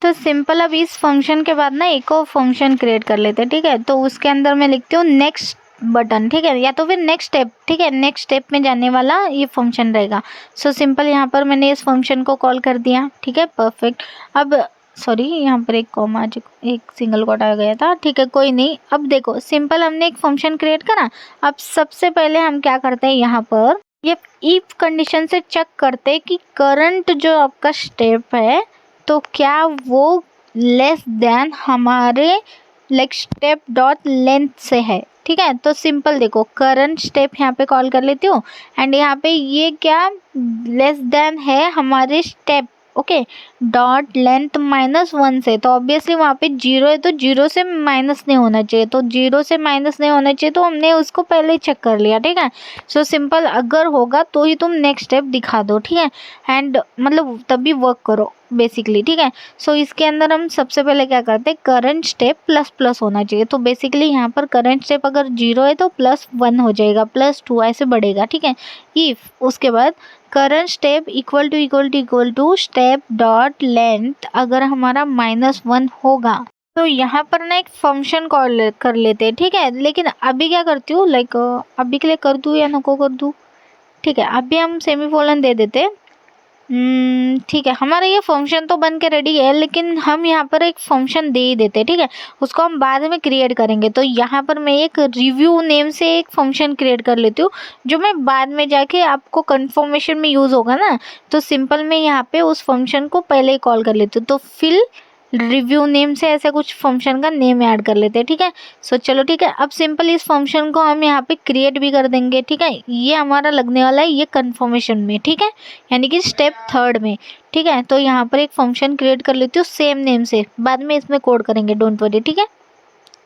B: तो सिंपल अब इस फंक्शन के बाद ना एक और फंक्शन क्रिएट कर लेते हैं, ठीक है। तो उसके अंदर मैं लिखती हूँ नेक्स्ट बटन, ठीक है, या तो फिर नेक्स्ट स्टेप, ठीक है, नेक्स्ट स्टेप में जाने वाला ये फंक्शन रहेगा। सो सिंपल यहाँ पर मैंने इस फंक्शन को कॉल कर दिया, ठीक है, परफेक्ट। अब सॉरी, यहाँ पर एक कॉमा एक सिंगल कोट आ गया था, ठीक है, कोई नहीं। अब देखो सिंपल हमने एक फंक्शन क्रिएट करा। अब सबसे पहले हम क्या करते हैं, यहाँ पर ये इफ कंडीशन से चेक करते हैं कि करंट जो आपका स्टेप है तो क्या वो लेस देन हमारे लाइक स्टेप डॉट लेंथ से है, ठीक है। तो सिंपल देखो करंट स्टेप यहाँ पे कॉल कर लेती हूँ एंड यहाँ पे ये क्या लेस देन है हमारे स्टेप, ओके, डॉट लेंथ -1 से। तो ऑब्वियसली वहाँ पे 0 है तो 0 से माइनस नहीं होना चाहिए, तो 0 से माइनस नहीं होना चाहिए, तो हमने उसको पहले ही चेक कर लिया, ठीक है। सो सिंपल अगर होगा तो ही तुम नेक्स्ट स्टेप दिखा दो, ठीक है, एंड मतलब तभी वर्क करो बेसिकली, ठीक है। सो इसके अंदर हम सबसे पहले क्या करते हैं, करंट स्टेप ++ होना चाहिए। तो बेसिकली यहाँ पर करंट स्टेप अगर 0 है तो +1 हो जाएगा, +2 ऐसे बढ़ेगा, ठीक है। इफ उसके बाद current step equal to step dot length अगर हमारा -1 होगा तो यहाँ पर ना एक फंक्शन कॉल कर लेते हैं, ठीक है। लेकिन अभी क्या करती हूँ, लाइक अभी के लिए कर दूँ या नको कर दूँ, ठीक है, अभी हम सेमीकोलन दे देते हैं। ठीक है, हमारा ये फंक्शन तो बन के रेडी है, लेकिन हम यहाँ पर एक फंक्शन दे ही देते हैं, ठीक है, उसको हम बाद में क्रिएट करेंगे। तो यहाँ पर मैं एक रिव्यू नेम से एक फंक्शन क्रिएट कर लेती हूँ, जो मैं बाद में जाके आपको कन्फर्मेशन में यूज़ होगा ना। तो सिंपल मैं यहाँ पे उस फंक्शन को पहले ही कॉल कर लेती हूँ। तो फिल रिव्यू नेम से ऐसे कुछ फंक्शन का नेम ऐड कर लेते हैं, ठीक है। सो चलो ठीक है, अब सिंपल इस फंक्शन को हम यहाँ पे क्रिएट भी कर देंगे, ठीक है। ये हमारा लगने वाला है ये कन्फर्मेशन में, ठीक है, यानी कि स्टेप थर्ड में, ठीक है। तो यहाँ पर एक फंक्शन क्रिएट कर लेती हूँ सेम नेम से, बाद में इसमें कोड करेंगे, डोंट वरी, ठीक है।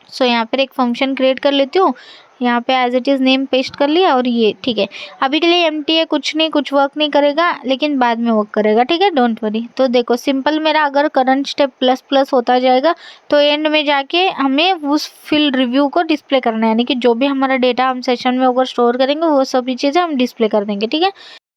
B: सो यहाँ पर एक फंक्शन क्रिएट कर लेती हूँ, यहाँ पे as it is name paste कर लिया और ये ठीक है। अभी के लिए एम्प्टी है, कुछ नहीं, कुछ वर्क नहीं करेगा, लेकिन बाद में वर्क करेगा, ठीक है, डोंट वरी। तो देखो सिंपल मेरा अगर करंट स्टेप ++ होता जाएगा तो एंड में जाके हमें उस फिल रिव्यू को डिस्प्ले करना है, यानी कि जो भी हमारा डेटा हम सेशन में अगर स्टोर करेंगे वो सभी चीज़ें हम डिस्प्ले कर देंगे, ठीक है।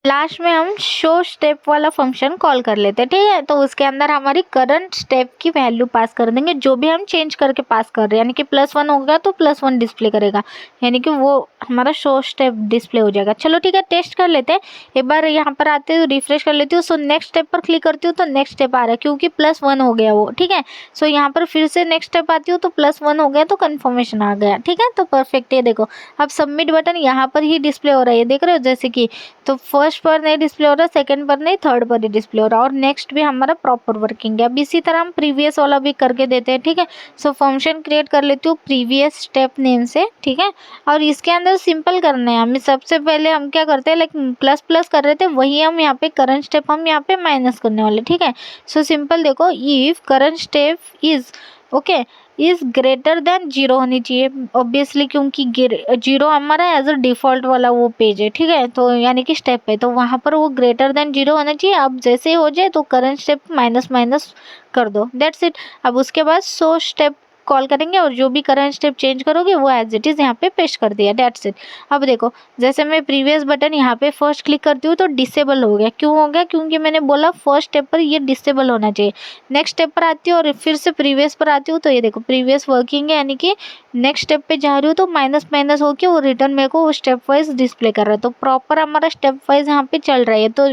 B: लास्ट में हम शो स्टेप वाला फंक्शन कॉल कर लेते हैं, ठीक है। तो उसके अंदर हमारी करंट स्टेप की वैल्यू पास कर देंगे, जो भी हम चेंज करके पास कर रहे हैं, यानी कि +1 होगा तो +1 डिस्प्ले करेगा, यानी कि वो हमारा शो स्टेप डिस्प्ले हो जाएगा। चलो ठीक है, टेस्ट कर लेते हैं। एक बार यहाँ पर आते हैं, रिफ्रेश कर लेती हूँ। सो नेक्स्ट स्टेप पर क्लिक करती हूँ तो नेक्स्ट स्टेप आ रहा है, क्योंकि +1 हो गया वो, ठीक है। सो यहाँ पर फिर से नेक्स्ट स्टेप आती हूँ तो +1 हो गया, तो कन्फर्मेशन आ गया, ठीक है। तो परफेक्ट है, देखो अब सबमिट बटन यहाँ पर ही डिस्प्ले हो रहा है, देख रहे हो, जैसे कि तो फर्स्ट पर नहीं डिस्प्ले हो रहा, सेकंड पर नहीं, थर्ड पर ही डिस्प्ले हो रहा, और नेक्स्ट भी हमारा प्रॉपर वर्किंग है। अब इसी तरह हम प्रीवियस वाला भी करके देते हैं, ठीक है। सो फंक्शन क्रिएट कर लेती हूँ प्रीवियस स्टेप नेम से, ठीक है। और इसके अंदर सिंपल करना है हमें। सबसे पहले हम क्या करते हैं, लाइक प्लस प्लस कर रहे थे, वही हम यहाँ पे करंट स्टेप हम यहाँ पे माइनस करने वाले, ठीक है। सो सिंपल देखो, if current step is okay is greater than 0 होनी चाहिए ऑब्वियसली, क्योंकि 0 हमारा एज अ डिफ़ॉल्ट वाला वो पेज है, ठीक है। तो यानी कि स्टेप है, तो वहाँ पर वो ग्रेटर देन 0 होना चाहिए। अब जैसे ही हो जाए तो करंट स्टेप माइनस माइनस कर दो, दैट्स इट। अब उसके बाद सो स्टेप कॉल करेंगे और जो भी करंट स्टेप चेंज करोगे वो एज इट इज़ यहाँ पे पेस्ट कर दिया, दैट्स इट। अब देखो, जैसे मैं प्रीवियस बटन यहाँ पे फर्स्ट क्लिक करती हूँ तो डिसेबल हो गया। क्यों हो गया? क्योंकि मैंने बोला फर्स्ट स्टेप पर ये डिसेबल होना चाहिए। नेक्स्ट स्टेप पर आती हूँ और फिर से प्रीवियस पर आती हूँ तो ये देखो प्रीवियस वर्किंग है, यानी कि नेक्स्ट स्टेप पे जा रही हूँ तो माइनस माइनस होके वो रिटर्न मेरे को स्टेप वाइज डिस्प्ले कर रहा है। तो प्रॉपर हमारा स्टेप वाइज यहाँ पे चल रहा है। तो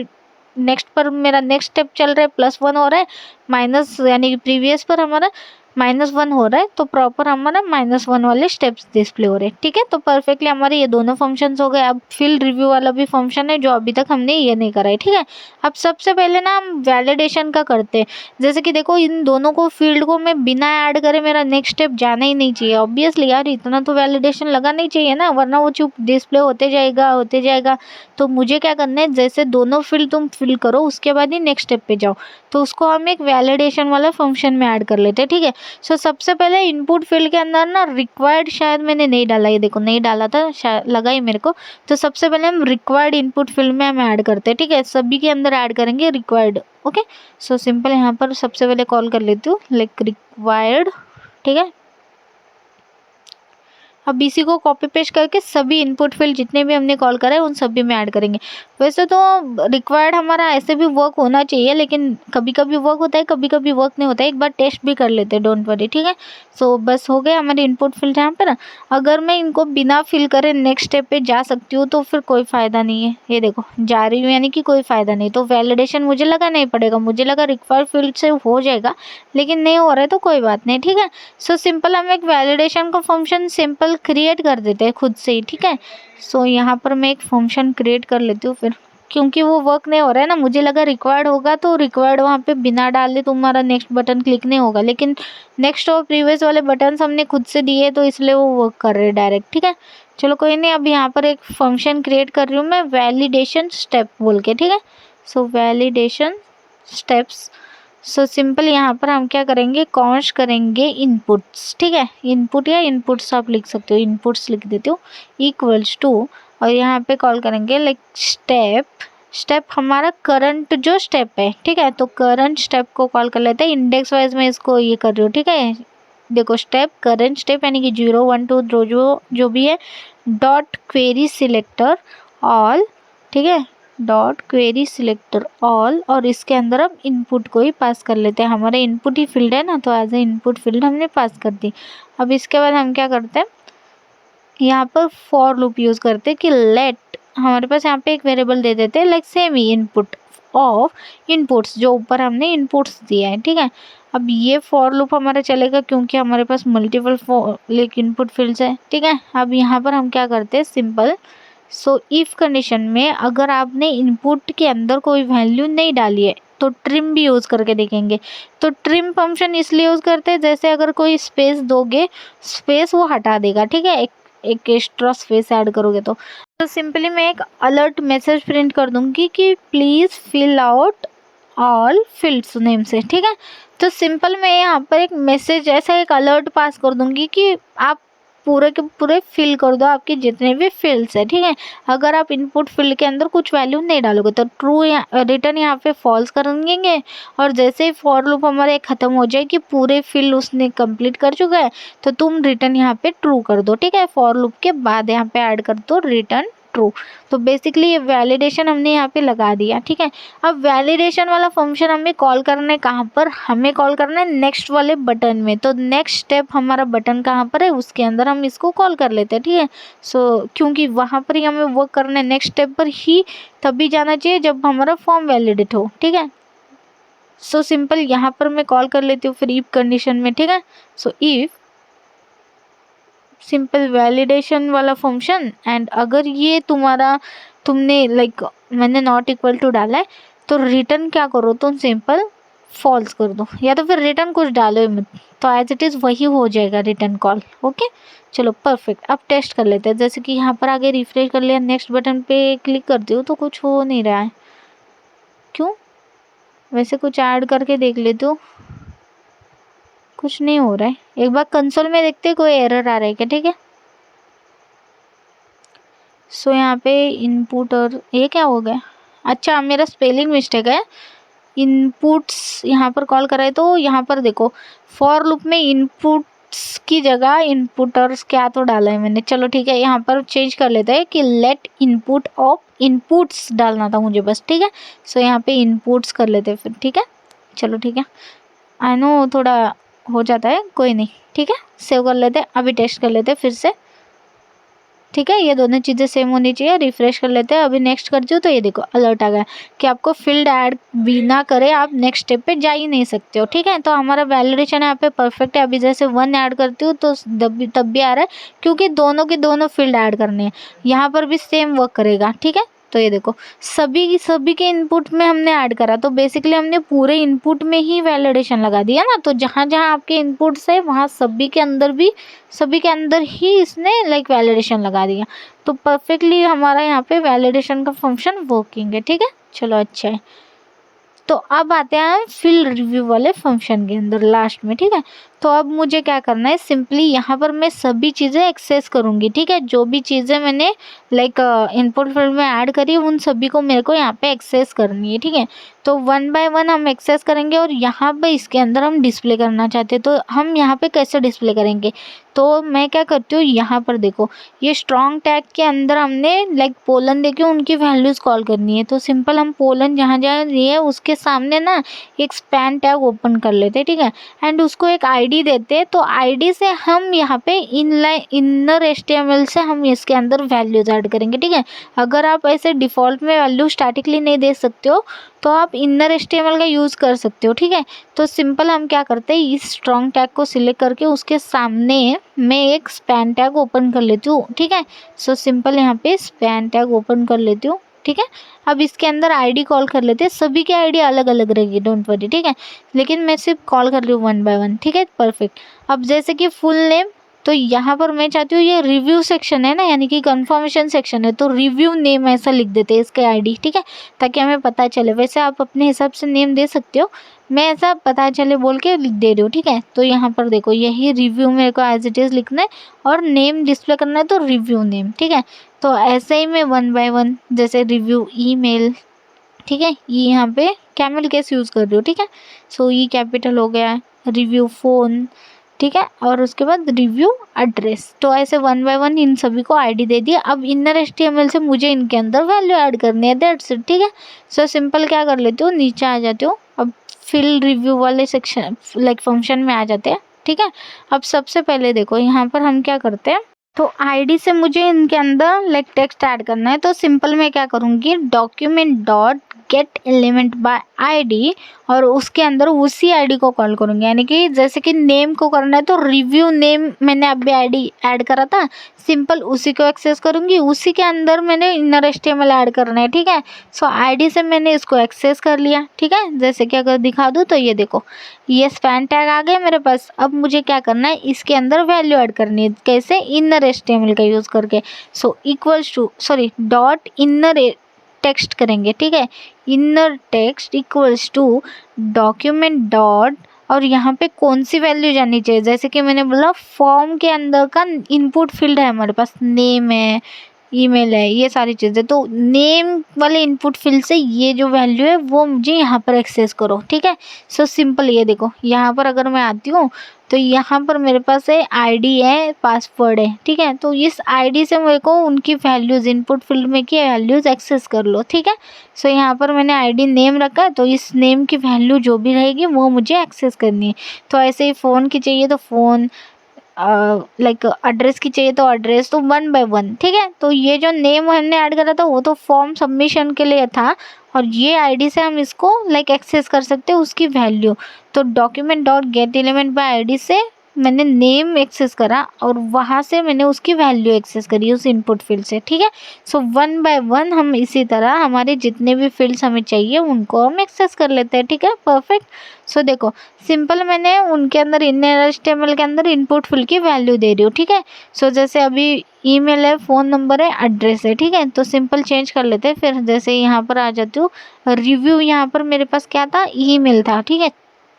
B: नेक्स्ट पर मेरा नेक्स्ट स्टेप चल रहा है, +1 हो रहा है, माइनस यानी कि प्रीवियस पर हमारा -1 हो रहा है, तो प्रॉपर हमारा -1 वाले स्टेप्स डिस्प्ले हो रहे हैं, ठीक है। तो परफेक्टली हमारे ये दोनों फंक्शंस हो गए। अब फील्ड रिव्यू वाला भी फंक्शन है जो अभी तक हमने ये नहीं करा है, ठीक है। अब सबसे पहले ना हम वैलिडेशन का करते हैं। जैसे कि देखो, इन दोनों को फील्ड को मैं बिना ऐड करे मेरा नेक्स्ट स्टेप जाना ही नहीं चाहिए ऑब्वियसली यार, इतना तो वैलिडेशन लगा नहीं चाहिए ना, वरना वो चुप डिस्प्ले होते जाएगा। तो मुझे क्या करना है, जैसे दोनों फील्ड तुम फिल करो उसके बाद ही नेक्स्ट स्टेप पे जाओ, तो उसको हम एक वैलिडेशन वाला फंक्शन में ऐड कर लेते हैं, ठीक है। सो सबसे पहले इनपुट फील्ड के अंदर ना रिक्वायर्ड शायद मैंने नहीं डाला, ये देखो नहीं डाला था, शायद लगा ही मेरे को। तो सबसे पहले हम रिक्वायर्ड इनपुट फील्ड में हम ऐड करते हैं, ठीक है। सभी के अंदर ऐड करेंगे रिक्वायर्ड, ओके। सो सिंपल यहाँ पर सबसे पहले कॉल कर लेती हूँ लाइक रिक्वायर्ड, ठीक है। अब इसी को कॉपी पेस्ट करके सभी इनपुट फील्ड जितने भी हमने कॉल करा है उन सभी में ऐड करेंगे। वैसे तो रिक्वायर्ड हमारा ऐसे भी वर्क होना चाहिए, लेकिन कभी कभी वर्क होता है, कभी कभी वर्क नहीं होता है। एक बार टेस्ट भी कर लेते हैं, डोंट वरी, ठीक है। सो बस हो गए हमारे इनपुट फील्ड यहाँ पर। अगर मैं इनको बिना फिल करे नेक्स्ट स्टेप पे जा सकती हूँ तो फिर कोई फ़ायदा नहीं है। ये देखो जा रही हूँ, यानी कि कोई फ़ायदा नहीं। तो वैलिडेशन मुझे लगा नहीं पड़ेगा, मुझे लगा रिक्वायर्ड फील्ड से हो जाएगा, लेकिन नहीं हो रहा है तो कोई बात नहीं, ठीक है। सो सिंपल हम एक वैलिडेशन का फंक्शन सिंपल क्रिएट कर देते हैं खुद से ही, ठीक है। सो यहाँ पर मैं एक फंक्शन क्रिएट कर लेती हूँ फिर, क्योंकि वो वर्क नहीं हो रहा है ना, मुझे लगा रिक्वायर्ड होगा तो रिक्वायर्ड वहाँ पे बिना डाले तुम्हारा नेक्स्ट बटन क्लिक नहीं होगा, लेकिन नेक्स्ट और प्रीवियस वाले बटन हमने खुद से दिए तो इसलिए वो वर्क कर रहे हैं डायरेक्ट, ठीक है। चलो कोई नहीं, अब यहाँ पर एक फंक्शन क्रिएट कर रही हूँ मैं वैलिडेशन स्टेप बोल के, ठीक है। सो वैलिडेशन स्टेप्स, सो सिंपल यहाँ पर हम क्या करेंगे, कॉन्स करेंगे इनपुट्स, ठीक है। इनपुट या इनपुट्स आप लिख सकते हो, इनपुट्स लिख देती हूँ इक्वल्स टू, और यहाँ पे कॉल करेंगे लाइक स्टेप हमारा करंट जो स्टेप है, ठीक है। तो करंट स्टेप को कॉल कर लेते हैं, इंडेक्स वाइज में इसको ये कर रही हूँ, ठीक है। देखो स्टेप करंट स्टेप यानी कि 0 1 2 जो भी है, डॉट क्वेरी सिलेक्टर ऑल, ठीक है, डॉट क्वेरी सिलेक्टर ऑल, और इसके अंदर हम इनपुट को ही पास कर लेते हैं। हमारे इनपुट ही फील्ड है ना, तो एज ए इनपुट फील्ड हमने पास कर दी। अब इसके बाद हम क्या करते हैं, यहाँ पर फॉर लूप यूज़ करते हैं कि लेट, हमारे पास यहाँ पे एक वेरिएबल दे देते हैं like same he input of inputs, जो ऊपर हमने इनपुट्स दिया है, ठीक है। अब ये फॉर लूप हमारा चलेगा क्योंकि हमारे पास मल्टीपल लाइक इनपुट फील्ड्स है, ठीक है। अब यहाँ पर हम क्या करते हैं, सिंपल सो इफ़ कंडीशन में अगर आपने इनपुट के अंदर कोई वैल्यू नहीं डाली है तो ट्रिम भी यूज़ करके देखेंगे। तो ट्रिम फंक्शन इसलिए यूज़ करते हैं, जैसे अगर कोई स्पेस दोगे, स्पेस वो हटा देगा, ठीक है। एक एक्स्ट्रा स्पेस ऐड करोगे तो सिंपली मैं एक अलर्ट मैसेज प्रिंट कर दूंगी कि please fill out all fields name से, ठीक है। तो सिंपल मैं यहाँ पर एक मैसेज ऐसा एक अलर्ट पास कर दूंगी कि आप पूरे के पूरे फिल कर दो आपके जितने भी फील्ड्स है, ठीक है। अगर आप इनपुट फील्ड के अंदर कुछ वैल्यू नहीं डालोगे तो ट्रू रिटर्न यहाँ पे फॉल्स कर देंगे, और जैसे ही फॉर लूप हमारे ख़त्म हो जाए कि पूरे फील्ड उसने कंप्लीट कर चुका है तो तुम रिटर्न यहाँ पे ट्रू कर दो, ठीक है। फॉर लूप के बाद यहाँ पे ऐड कर दो रिटर्न ट्रू। तो बेसिकली ये वैलिडेशन हमने यहाँ पे लगा दिया, ठीक है। अब वैलिडेशन वाला फंक्शन हमें कॉल करना है कहाँ पर, हमें कॉल करना है नेक्स्ट वाले बटन में। तो नेक्स्ट स्टेप हमारा बटन कहाँ पर है, उसके अंदर हम इसको कॉल कर लेते हैं, ठीक है। सो क्योंकि वहाँ पर ही हमें वर्क करना है, नेक्स्ट स्टेप पर ही तभी जाना चाहिए जब हमारा फॉर्म वैलिडेट हो, ठीक है। सो सिंपल यहाँ पर मैं कॉल कर लेती हूँ फिर इफ कंडीशन में, ठीक है। सो इफ सिंपल वैलिडेशन वाला फंक्शन, एंड अगर ये तुमने मैंने नॉट इक्वल टू डाला है तो रिटर्न क्या करो, तुम सिंपल फॉल्स कर दो, या तो फिर रिटर्न कुछ डालो ही मत, तो एज इट इज़ वही हो जाएगा रिटर्न कॉल। ओके चलो परफेक्ट। अब टेस्ट कर लेते हैं, जैसे कि यहाँ पर आगे रिफ्रेश कर लिया, नेक्स्ट बटन पे क्लिक करती हूँ तो कुछ हो नहीं रहा है, क्यों? वैसे कुछ ऐड करके देख लेती हूँ, कुछ नहीं हो रहा है। एक बार कंसोल में देखते कोई एरर आ रहा है क्या, ठीक है। सो यहाँ पे इनपुट, और ये क्या हो गया, अच्छा मेरा स्पेलिंग मिस्टेक है, इनपुट्स यहाँ पर कॉल करा है तो यहाँ पर देखो फॉर लूप में इनपुट्स की जगह इनपुटर्स क्या तो डाला है मैंने। चलो ठीक है, यहाँ पर चेंज कर लेते हैं कि लेट इनपुट ऑफ इनपुट्स डालना था मुझे बस, ठीक है। सो यहाँ पे इनपुट्स कर लेते हैं फिर, ठीक है। चलो ठीक है, आई नो थोड़ा हो जाता है, कोई नहीं, ठीक है। सेव कर लेते हैं, अभी टेस्ट कर लेते हैं फिर से, ठीक है। ये दोनों चीज़ें सेम होनी चाहिए। रिफ्रेश कर लेते हैं, अभी नेक्स्ट करती हूँ तो ये देखो अलर्ट आ गया कि आपको फील्ड ऐड बिना करे आप नेक्स्ट स्टेप पे जा ही नहीं सकते हो, ठीक है। तो हमारा वैलिडेशन यहाँ पे परफेक्ट है। अभी जैसे 1 ऐड करती हूँ तो तब भी आ रहा है, क्योंकि दोनों के दोनों फील्ड ऐड करने हैं। यहाँ पर भी सेम वर्क करेगा, ठीक है। तो ये देखो सभी के इनपुट में हमने ऐड करा, तो बेसिकली हमने पूरे इनपुट में ही वैलिडेशन लगा दिया ना। तो जहाँ जहाँ आपके इनपुट्स है वहाँ सभी के अंदर ही इसने वैलिडेशन लगा दिया। तो परफेक्टली हमारा यहाँ पे वैलिडेशन का फंक्शन वर्किंग है, ठीक है। चलो अच्छा है। तो अब आते हैं फील्ड रिव्यू वाले फंक्शन के अंदर लास्ट में, ठीक है। तो अब मुझे क्या करना है, सिंपली यहाँ पर मैं सभी चीज़ें एक्सेस करूँगी, ठीक है। जो भी चीज़ें मैंने इनपुट फील्ड में ऐड करी उन सभी को मेरे को यहाँ पे एक्सेस करनी है, ठीक है। तो 1 बाय 1 हम एक्सेस करेंगे, और यहाँ पे इसके अंदर हम डिस्प्ले करना चाहते हैं। तो हम यहाँ पे कैसे डिस्प्ले करेंगे, तो मैं क्या करती हूँ, यहाँ पर देखो ये स्ट्रॉन्ग टैग के अंदर हमने पोलन देके उनकी वैल्यूज़ कॉल करनी है। तो सिंपल हम पोलन जहाँ जहाँ दिए है उसके सामने ना एक स्पैन टैग ओपन कर लेते हैं, ठीक है। एंड उसको एक आईडी देते हैं, तो आईडी से हम यहाँ पे इनर HTML से हम इसके अंदर वैल्यूज ऐड करेंगे, ठीक है। अगर आप ऐसे डिफ़ॉल्ट में वैल्यू स्टैटिकली नहीं दे सकते हो तो आप इनर HTML का यूज़ कर सकते हो, ठीक है। तो सिंपल हम क्या करते हैं, इस स्ट्रॉन्ग टैग को सिलेक्ट करके उसके सामने मैं एक स्पैन टैग ओपन कर लेती हूँ, ठीक है। सो सिंपल यहाँ पे स्पैन टैग ओपन कर लेती हूँ, ठीक है। अब इसके अंदर आईडी कॉल कर लेते हैं, सभी की आईडी अलग अलग रहेगी, डोंट वरी, ठीक है। लेकिन मैं सिर्फ कॉल कर रही हूँ 1 बाय 1, ठीक है, परफेक्ट। अब जैसे कि फुल नेम, तो यहाँ पर मैं चाहती हूँ ये रिव्यू सेक्शन है ना, यानी कि कंफर्मेशन सेक्शन है, तो रिव्यू नेम ऐसा लिख देते हैं इसके आईडी, ठीक है, ताकि हमें पता चले। वैसे आप अपने हिसाब से नेम दे सकते हो, मैं ऐसा पता चले बोल के लिख दे रही हूँ, ठीक है। तो यहाँ पर देखो यही रिव्यू मेरे को एज इट इज़ लिखना है, और नेम डिस्प्ले करना है तो रिव्यू नेम, ठीक है। तो ऐसे ही मैं 1 बाय 1 जैसे रिव्यू ईमेल, ठीक है, ये यहाँ पे कैमल केस यूज़ कर रही हूँ, ठीक है। सो ई कैपिटल हो गया, रिव्यू फ़ोन, ठीक है, और उसके बाद रिव्यू एड्रेस। तो ऐसे 1 बाय 1 इन सभी को आईडी दे दिया। अब इनर HTML से मुझे इनके अंदर वैल्यू ऐड करनी है, दैट्स इट, ठीक है। सो सिंपल क्या कर लेती हूँ, नीचे आ जाती हूँ, अब फील्ड रिव्यू वाले सेक्शन फंक्शन में आ जाते हैं, ठीक है। अब सबसे पहले देखो यहाँ पर हम क्या करते हैं, तो आईडी से मुझे इनके अंदर टेक्स्ट ऐड करना है। तो सिंपल मैं क्या करूँगी, document dot get element by ID, और उसके अंदर उसी आईडी को कॉल करूँगी, यानी कि जैसे कि नेम को करना है तो रिव्यू नेम मैंने अभी आईडी ऐड करा था, सिंपल उसी को एक्सेस करूँगी, उसी के अंदर मैंने इनर HTML ऐड करना है, ठीक है। सो आईडी से मैंने इसको एक्सेस कर लिया, ठीक है। जैसे कि अगर दिखा दूँ तो ये देखो ये स्पैन टैग आ गया मेरे पास। अब मुझे क्या करना है, इसके अंदर वैल्यू ऐड करनी है, कैसे, इनर HTML का यूज़ करके। सो डॉट इनर टेक्स्ट करेंगे, ठीक है, inner text equals to document dot, और यहाँ पे कौन सी वैल्यू जानी चाहिए, जैसे कि मैंने बोला फॉर्म के अंदर का इनपुट फील्ड है हमारे पास, नेम है, ईमेल है, ये सारी चीज़ें। तो नेम वाले इनपुट फील्ड से ये जो वैल्यू है वो मुझे यहाँ पर एक्सेस करो, ठीक है। सो सिंपल, ये देखो यहाँ पर अगर मैं आती हूँ तो यहाँ पर मेरे पास है आईडी है, पासवर्ड है, ठीक है। तो इस आईडी से मेरे को उनकी वैल्यूज़ इनपुट फील्ड में की वैल्यूज़ एक्सेस कर लो, ठीक है। सो यहाँ पर मैंने आईडी नेम रखा है, तो इस नेम की वैल्यू जो भी रहेगी वो मुझे एक्सेस करनी है। तो ऐसे ही फ़ोन की चाहिए तो फ़ोन, लाइक एड्रेस की चाहिए तो एड्रेस, तो 1 बाय 1, ठीक है। तो ये जो नेम हमने ऐड करा था वो तो फॉर्म सबमिशन के लिए था, और ये आईडी से हम इसको लाइक एक्सेस कर सकते हैं उसकी वैल्यू। तो document dot get element by ID से मैंने नेम एक्सेस करा और वहाँ से मैंने उसकी वैल्यू एक्सेस करी उस इनपुट फील्ड से, ठीक है। सो 1 बाय 1 हम इसी तरह हमारे जितने भी फील्ड्स हमें चाहिए उनको हम एक्सेस कर लेते हैं, ठीक है। परफेक्ट। सो देखो सिंपल, मैंने उनके अंदर इनर HTML के अंदर इनपुट फील्ड की वैल्यू दे रही हूँ, ठीक है। सो जैसे अभी ईमेल है, फ़ोन नंबर है, एड्रेस है, ठीक है। तो सिंपल चेंज कर लेते हैं। फिर जैसे यहाँ पर आ जाती हूँ, रिव्यू यहाँ पर मेरे पास क्या था, ईमेल था, ठीक है।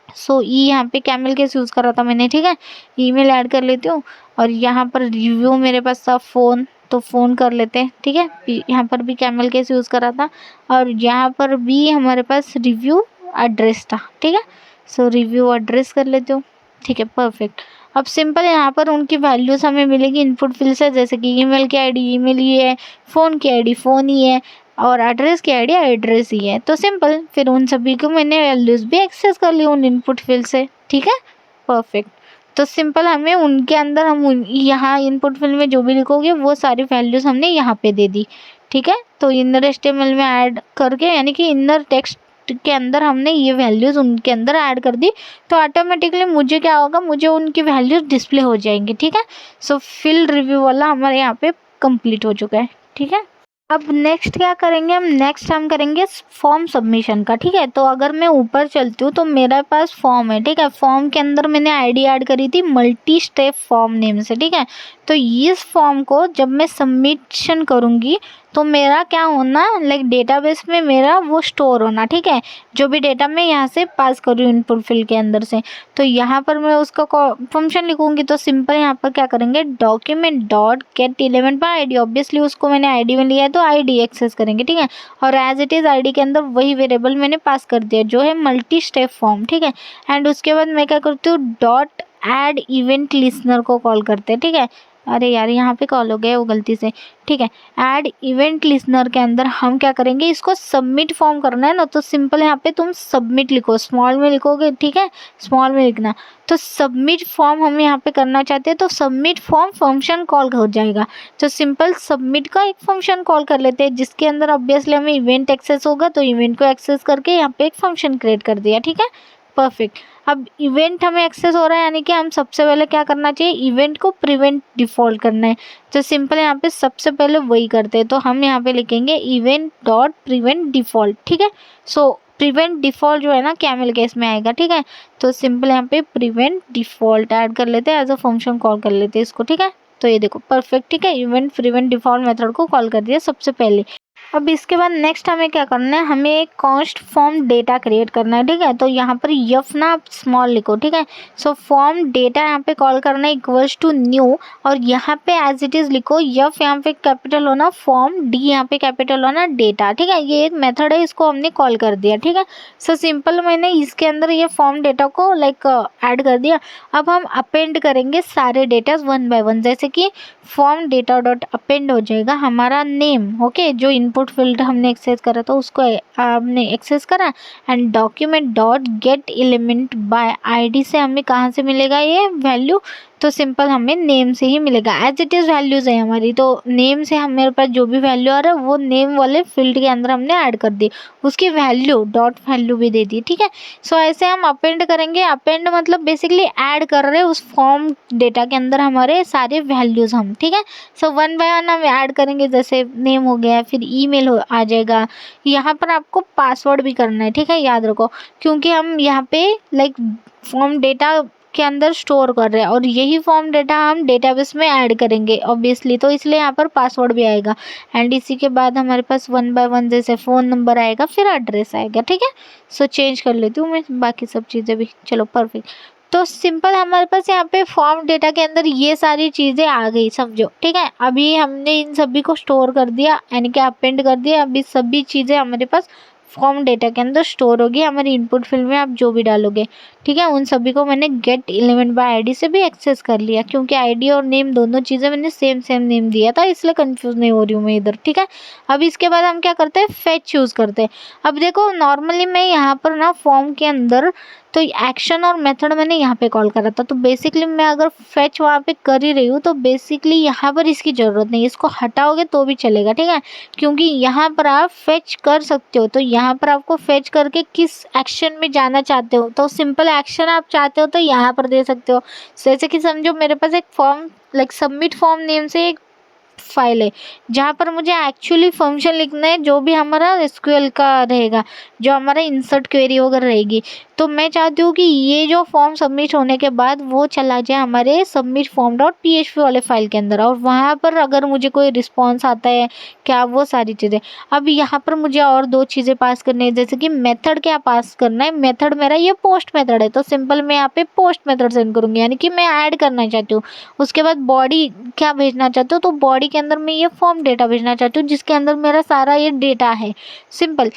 B: सो यहाँ पे कैमल केस यूज़ करा था मैंने, ठीक है। ईमेल ऐड कर लेती हूँ, और यहाँ पर रिव्यू मेरे पास था फ़ोन, तो फ़ोन कर लेते हैं, ठीक है। यहाँ पर भी कैमल केस यूज़ करा था, और यहाँ पर भी हमारे पास रिव्यू एड्रेस था, ठीक है। सो रिव्यू एड्रेस कर लेती हूँ, ठीक है। परफेक्ट। अब सिंपल यहाँ पर उनकी वैल्यूज़ हमें मिलेगी इनपुट फील्ड से, जैसे कि ईमेल की आईडी ईमेल ही है, फ़ोन की आईडी फ़ोन ही है, और एड्रेस की आईडी एड्रेस ही है। तो सिंपल, फिर उन सभी को मैंने वैल्यूज़ भी एक्सेस कर ली उन इनपुट फील्ड से, ठीक है। परफेक्ट। तो सिंपल हमें उनके अंदर यहाँ इनपुट फील्ड में जो भी लिखोगे वो सारी वैल्यूज़ हमने यहाँ पे दे दी, ठीक है। तो इनर HTML में ऐड करके, यानी कि इनर टेक्स्ट के अंदर हमने ये वैल्यूज़ उनके अंदर ऐड कर दी, तो ऑटोमेटिकली मुझे क्या होगा, मुझे उनकी वैल्यूज़ डिस्प्ले हो जाएंगी, ठीक है। सो फील्ड रिव्यू वाला हमारे यहाँ पे कंप्लीट हो चुका है, ठीक है। अब नेक्स्ट क्या करेंगे हम करेंगे फॉर्म सबमिशन का, ठीक है। तो अगर मैं ऊपर चलती हूँ तो मेरे पास फॉर्म है, ठीक है। फॉर्म के अंदर मैंने आईडी ऐड करी थी मल्टी स्टेप फॉर्म नेम से, ठीक है। तो इस फॉर्म को जब मैं सबमिशन करूँगी तो मेरा क्या होना, लाइक डेटाबेस में मेरा वो स्टोर होना, ठीक है। जो भी डेटा मैं यहाँ से पास कर रही हूँ इनपुट फील्ड के अंदर से, तो यहाँ पर मैं उसका फंक्शन लिखूँगी। तो सिंपल यहाँ पर क्या करेंगे, document dot get element by ID, obviously उसको मैंने आईडी में लिया है तो आईडी एक्सेस करेंगे, ठीक है। और एज इट इज़ आईडी के अंदर वही वेरिएबल मैंने पास कर दिया जो है मल्टी स्टेप फॉर्म, ठीक है। एंड उसके बाद मैं क्या करती हूँ, डॉट ऐड इवेंट लिसनर को कॉल करते हैं, ठीक है। अरे यार, यहाँ पे कॉल हो गया वो गलती से, ठीक है। ऐड इवेंट लिसनर के अंदर हम क्या करेंगे, इसको सबमिट फॉर्म करना है ना, तो सिंपल यहाँ पे तुम सबमिट लिखो, स्मॉल में लिखोगे, ठीक है, स्मॉल में लिखना। तो सबमिट फॉर्म हम यहाँ पे करना चाहते हैं, तो सबमिट फॉर्म फंक्शन कॉल हो जाएगा। तो सिंपल सबमिट का एक फंक्शन कॉल कर लेते हैं, जिसके अंदर ऑब्वियसली हमें इवेंट एक्सेस होगा, तो इवेंट को एक्सेस करके यहाँ पे एक फंक्शन क्रिएट कर दिया, ठीक है। परफेक्ट। अब इवेंट हमें एक्सेस हो रहा है, यानी कि हम सबसे पहले क्या करना चाहिए, इवेंट को प्रिवेंट डिफ़ॉल्ट करना है। तो सिंपल यहाँ पे सबसे पहले वही करते हैं, तो हम यहाँ पे लिखेंगे इवेंट डॉट प्रिवेंट डिफ़ॉल्ट, ठीक है। सो प्रिवेंट डिफ़ॉल्ट जो है ना कैमल केस में आएगा, ठीक है। तो सिंपल यहाँ पे प्रिवेंट डिफ़ॉल्ट ऐड कर लेते हैं, एज अ फंक्शन कॉल कर लेते हैं इसको, ठीक है। तो ये देखो परफेक्ट, ठीक है। इवेंट प्रिवेंट डिफ़ॉल्ट मेथड को कॉल कर दिया सबसे पहले। अब इसके बाद नेक्स्ट हमें क्या करना है, हमें एक कॉन्स्ट फॉर्म डेटा क्रिएट करना है, ठीक है। तो यहाँ पर यफ ना आप स्मॉल लिखो, ठीक है। सो फॉर्म डेटा यहाँ पे कॉल करना है इक्वल्स टू न्यू, और यहाँ पे एज इट इज़ लिखो, यफ यहाँ पे कैपिटल होना, फॉर्म डी यहाँ पे कैपिटल होना, डेटा, ठीक है। ये एक मेथड है, इसको हमने कॉल कर दिया, ठीक है। सो सिंपल मैंने इसके अंदर ये फॉर्म डेटा को लाइक ऐड कर दिया। अब हम अपेंड करेंगे सारे डेटाज 1 बाय 1, जैसे कि फॉर्म डेटा डॉट अपेंड हो जाएगा हमारा नेम, ओके, जो इनपुट फील्ड हमने एक्सेस करा था उसको हमने एक्सेस करा। And document dot get element by ID से हमें कहाँ से मिलेगा ये वैल्यू, तो सिंपल हमें नेम से ही मिलेगा, एज इट इज़ वैल्यूज़ है हमारी, तो नेम से हम मेरे पास जो भी वैल्यू आ रहा है वो नेम वाले फील्ड के अंदर हमने ऐड कर दी, उसकी वैल्यू डॉट वैल्यू भी दे दी, ठीक है। सो ऐसे हम अपेंड करेंगे। अपेंड मतलब बेसिकली ऐड कर रहे हैं उस फॉर्म डेटा के अंदर हमारे सारे वैल्यूज़ हम, ठीक है। सो 1 बाय 1 हम ऐड करेंगे, जैसे नेम हो गया, फिर ईमेल आ जाएगा। यहाँ पर आपको पासवर्ड भी करना है, ठीक है, याद रखो, क्योंकि हम यहाँ पे लाइक फॉर्म डेटा के अंदर स्टोर कर रहे हैं और यही फॉर्म डेटा हम डेटाबेस में ऐड करेंगे ऑब्वियसली, तो इसलिए यहाँ पर पासवर्ड भी आएगा। एंड इसी के बाद हमारे पास 1 बाय 1 जैसे फ़ोन नंबर आएगा, फिर एड्रेस आएगा, ठीक है। सो चेंज कर लेती हूँ मैं बाकी सब चीज़ें भी, चलो परफेक्ट। तो सिंपल हमारे पास यहाँ पे फॉर्म डेटा के अंदर ये सारी चीज़ें आ गई, समझो, ठीक है। अभी हमने इन सभी को स्टोर कर दिया, यानी कि अपेंड कर दिया। अभी सभी चीज़ें हमारे पास फॉर्म डेटा के अंदर स्टोर होगी हमारी इनपुट फील्ड में, आप जो भी डालोगे, ठीक है। उन सभी को मैंने गेट एलिमेंट बाय आईडी से भी एक्सेस कर लिया, क्योंकि आईडी और नेम दोनों चीज़ें मैंने सेम नेम दिया था, इसलिए कंफ्यूज नहीं हो रही हूँ मैं इधर, ठीक है। अब इसके बाद हम क्या करते हैं, फेच यूज़ करते हैं। अब देखो नॉर्मली मैं यहाँ पर ना फॉर्म के अंदर तो एक्शन और मेथड मैंने यहाँ पे कॉल करा था, तो बेसिकली मैं अगर फेच वहाँ पे कर ही रही हूँ तो बेसिकली यहाँ पर इसकी ज़रूरत नहीं है, इसको हटाओगे तो भी चलेगा, ठीक है। क्योंकि यहाँ पर आप फेच कर सकते हो, तो यहाँ पर आपको फेच करके किस एक्शन में जाना चाहते हो, तो सिंपल एक्शन आप चाहते हो तो यहाँ पर दे सकते हो। जैसे कि समझो मेरे पास एक form like submit form name से एक फाइल है, जहाँ पर मुझे एक्चुअली फंक्शन लिखना है, जो भी हमारा एसक्यूएल का रहेगा, जो हमारा इंसर्ट क्वेरी वगैरह रहेगी। तो मैं चाहती हूँ कि ये जो फॉर्म सबमिट होने के बाद वो चला जाए हमारे सबमिट फॉर्म डॉट PHP वाले फाइल के अंदर, और वहाँ पर अगर मुझे कोई रिस्पॉन्स आता है क्या, वो सारी चीज़ें। अब यहाँ पर मुझे और दो चीज़ें पास करनी है, जैसे कि मेथड क्या पास करना है। मेथड मेरा ये पोस्ट मेथड है, तो सिंपल मैं यहाँ पे पोस्ट मेथड सेंड करूँगी, यानी कि मैं ऐड करना चाहती हूँ। उसके बाद बॉडी क्या भेजना चाहती हूँ, तो बॉडी के अंदर मैं ये फॉर्म डेटा भेजना चाहती हूँ, जिसके अंदर मेरा सारा ये डेटा है, सिंपल।